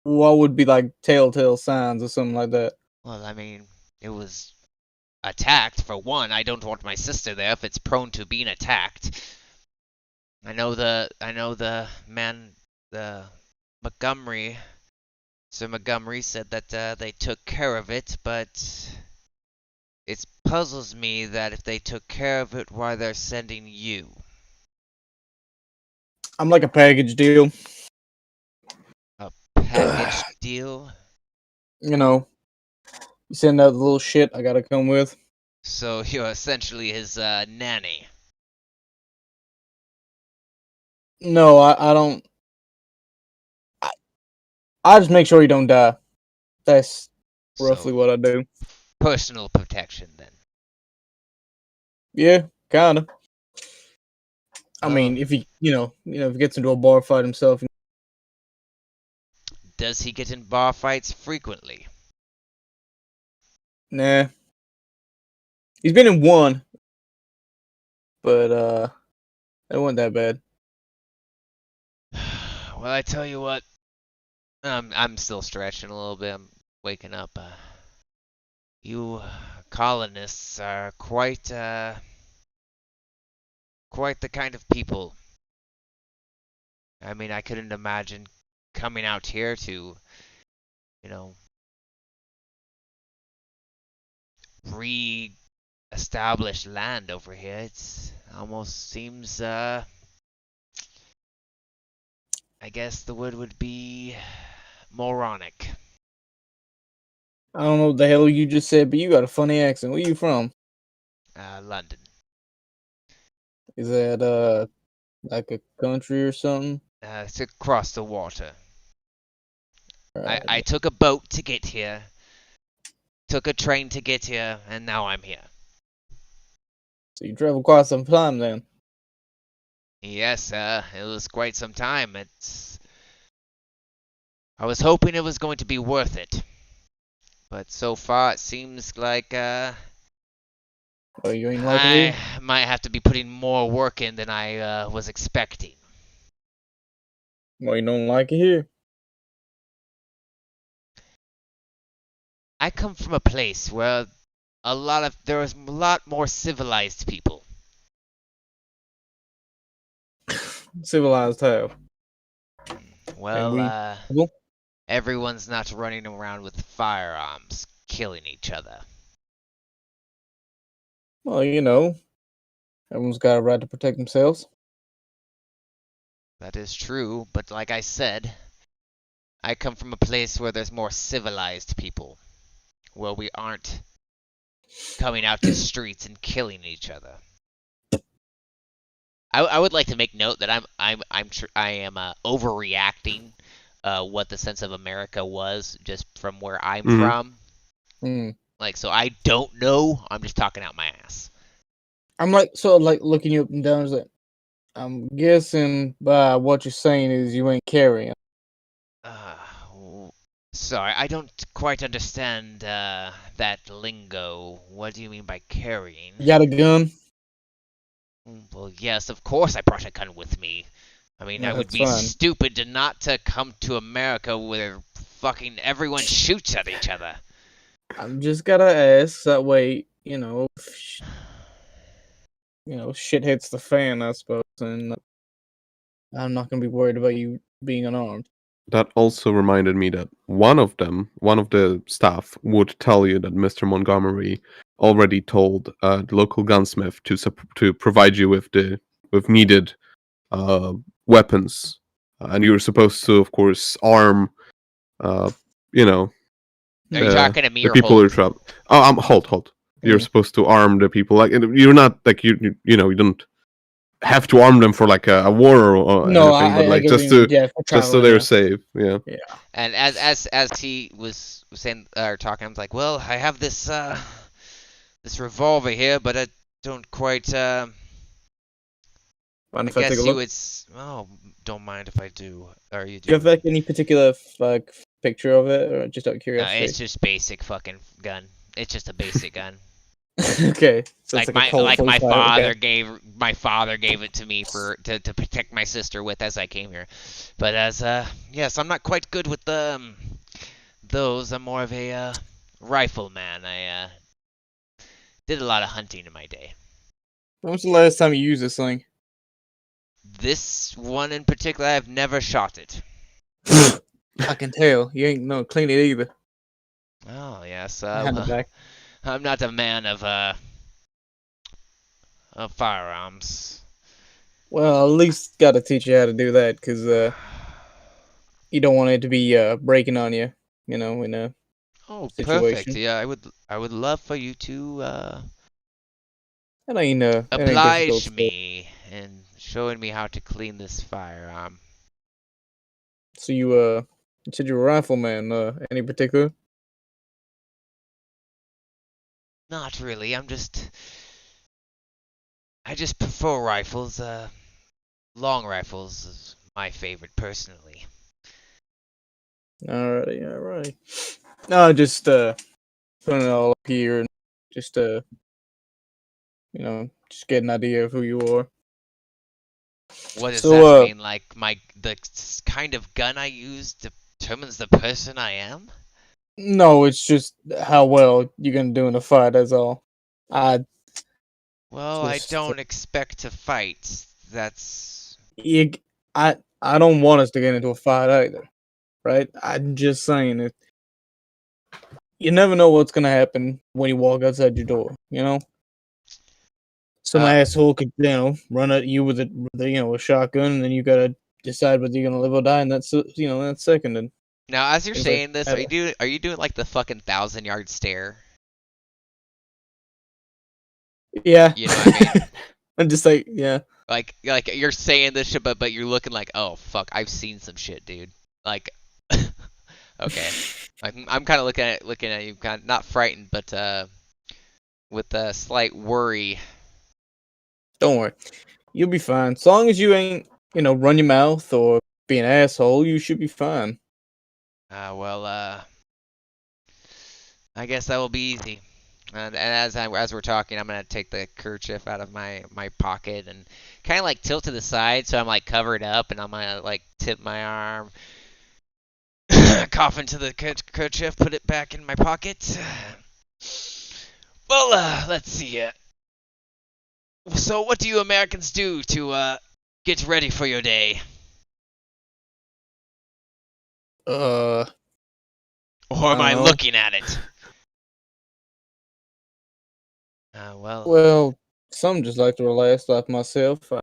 What would be like telltale signs or something like that? Well, I mean, it was attacked for one. I don't want my sister there if it's prone to being attacked. I know the man, the Montgomery. Sir Montgomery said that they took care of it, but it puzzles me that if they took care of it, why they're sending you. I'm like a package deal. A package deal? You send out the little shit I gotta come with. So you're essentially his nanny. No, I don't. I just make sure you don't die. That's roughly So, what I do. personal protection then. Yeah, kinda. I Oh. mean, if he, if he gets into a bar fight himself, Does he get in bar fights frequently? nah. He's been in one, but it wasn't that bad. Well, I tell you what, I'm still stretching a little bit. I'm waking up. You colonists are quite the kind of people. I mean, I couldn't imagine coming out here to, re-establish land over here. It's almost seems, I guess the word would be moronic. I don't know what the hell you just said, but you got a funny accent. Where you from? London. Is that like a country or something? It's across the water. Right. I took a boat to get here, took a train to get here, and now I'm here. So you traveled quite some time then. Yes, it was quite some time. I was hoping it was going to be worth it. But so far it seems like Oh, you ain't like it I here? might have to be putting more work in than I was expecting. Well, you don't like it here? I come from a place where there was a lot more civilized people. Civilized how? Well, we- Well, everyone's not running around with firearms, killing each other. you know, everyone's got a right to protect themselves. That is true, but like I said, I come from a place where there's more civilized people, where we aren't coming out to streets and killing each other. I would like to make note that I am overreacting what the sense of America was just from where I'm Mhm. from. Hmm. Like, so I don't know. I'm just talking out my ass. I'm like sort of like looking you up and down. Like, I'm guessing by what you're saying is you ain't carrying. Uh, Sorry, I don't quite understand that lingo. What do you mean by carrying? You got a gun? Well, yes, of course I brought a gun with me. I mean, Yeah, I would that's be fine. stupid to not to come to America where fucking everyone shoots at each other. I'm just gotta ask that way, shit hits the fan, I suppose, and I'm not gonna be worried about you being unarmed. That also reminded me that one of the staff, would tell you that Mr. Montgomery already told the local gunsmith to provide you with needed uh, weapons, and you were supposed to, of course, arm, you know, Are you talking to me the or people who Holt? travel. Oh, hold. You're Mm. supposed to arm the people. Like, you're not like you don't have to arm them for like a war or No, anything, but I like get what just you mean. to Yeah, for just so traveling, they're yeah. safe. Yeah. And as he was saying or talking, I was like, well, I have this this revolver here, but I don't quite. Mind I if I take guess a you look? would. Oh, don't mind if I do. Or you Do you have do. like any particular like picture of it, or just out of No, curiosity? it's just basic fucking gun. It's just a basic gun. Okay, so it's like a Colt Like my 45. my father gave it to me to protect my sister with as I came here. But as yes, I'm not quite good with those. I'm more of a rifleman. I did a lot of hunting in my day. When was the last time you used this thing? This one in particular, I've never shot it. I can tell you ain't no clean it either. Oh yes, Behind the well, back. I'm not a man of firearms. Well, at least got to teach you how to do that, because you don't want it to be breaking on you, in a Oh, perfect. situation. Yeah, I would love for you to It ain't difficult oblige stuff. me in showing me how to clean this firearm. So you said you're a rifleman. Any particular? Not really. I just prefer rifles. Long rifles is my favorite personally. Alrighty. No, just putting it all up here and just just get an idea of who you are. What does So that mean? Like the kind of gun I use determines the person I am? no, it's just how well you're gonna do in a fight. That's all. I Well, I just don't expect to fight. That's you, I don't want us to get into a fight either, right? I'm just saying it. You never know what's gonna happen when you walk outside your door. Some asshole could run at you with a shotgun, and then you gotta decide whether you're gonna live or die in that that second. And Now, as you're It's like, saying this, are you doing like the fucking 1,000-yard stare? yeah. You know what I mean? I'm just like, yeah. Like you're saying this shit, but you're looking like, oh fuck, I've seen some shit, dude. Like, okay, I'm kind of looking at you, kind of not frightened, but with a slight worry. Don't worry, you'll be fine. As long as you ain't, run your mouth or be an asshole, you should be fine. Well, I guess that will be easy. And as we're talking, I'm gonna take the kerchief out of my pocket and kind of like tilt to the side, so I'm like covered up, and I'm gonna like tip my arm, cough into the kerchief, put it back in my pocket. Well, let's see. So, what do you Americans do to get ready for your day? Uh, Or am I I don't know. looking at it? Well, Well, some just like to relax, like myself. I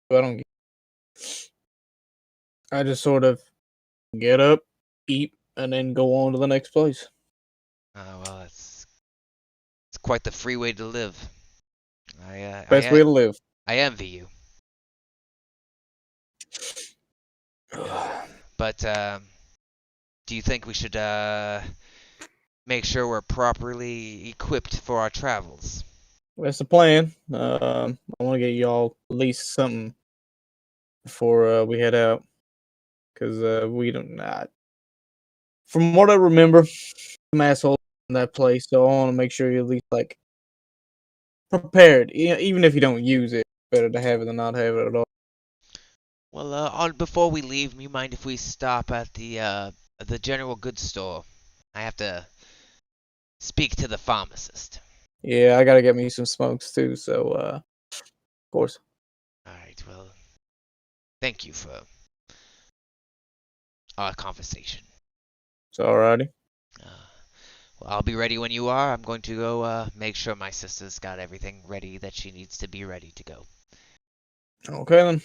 don't. I just sort of get up, eat, and then go on to the next place. well, it's quite the free way to live. Best way to live. I envy you. But do you think we should make sure we're properly equipped for our travels? That's the plan. I want to get y'all at least something before we head out, because we don't. From what I remember, some asshole in that place, so I want to make sure you're at least like prepared. Even if you don't use it, better to have it than not have it at all. Well, before we leave, you mind if we stop at the general goods store? I have to speak to the pharmacist. Yeah, I gotta get me some smokes too. So, of course. All right. Well, thank you for our conversation. It's alrighty. Well, I'll be ready when you are. I'm going to go make sure my sister's got everything ready that she needs to be ready to go. Okay then.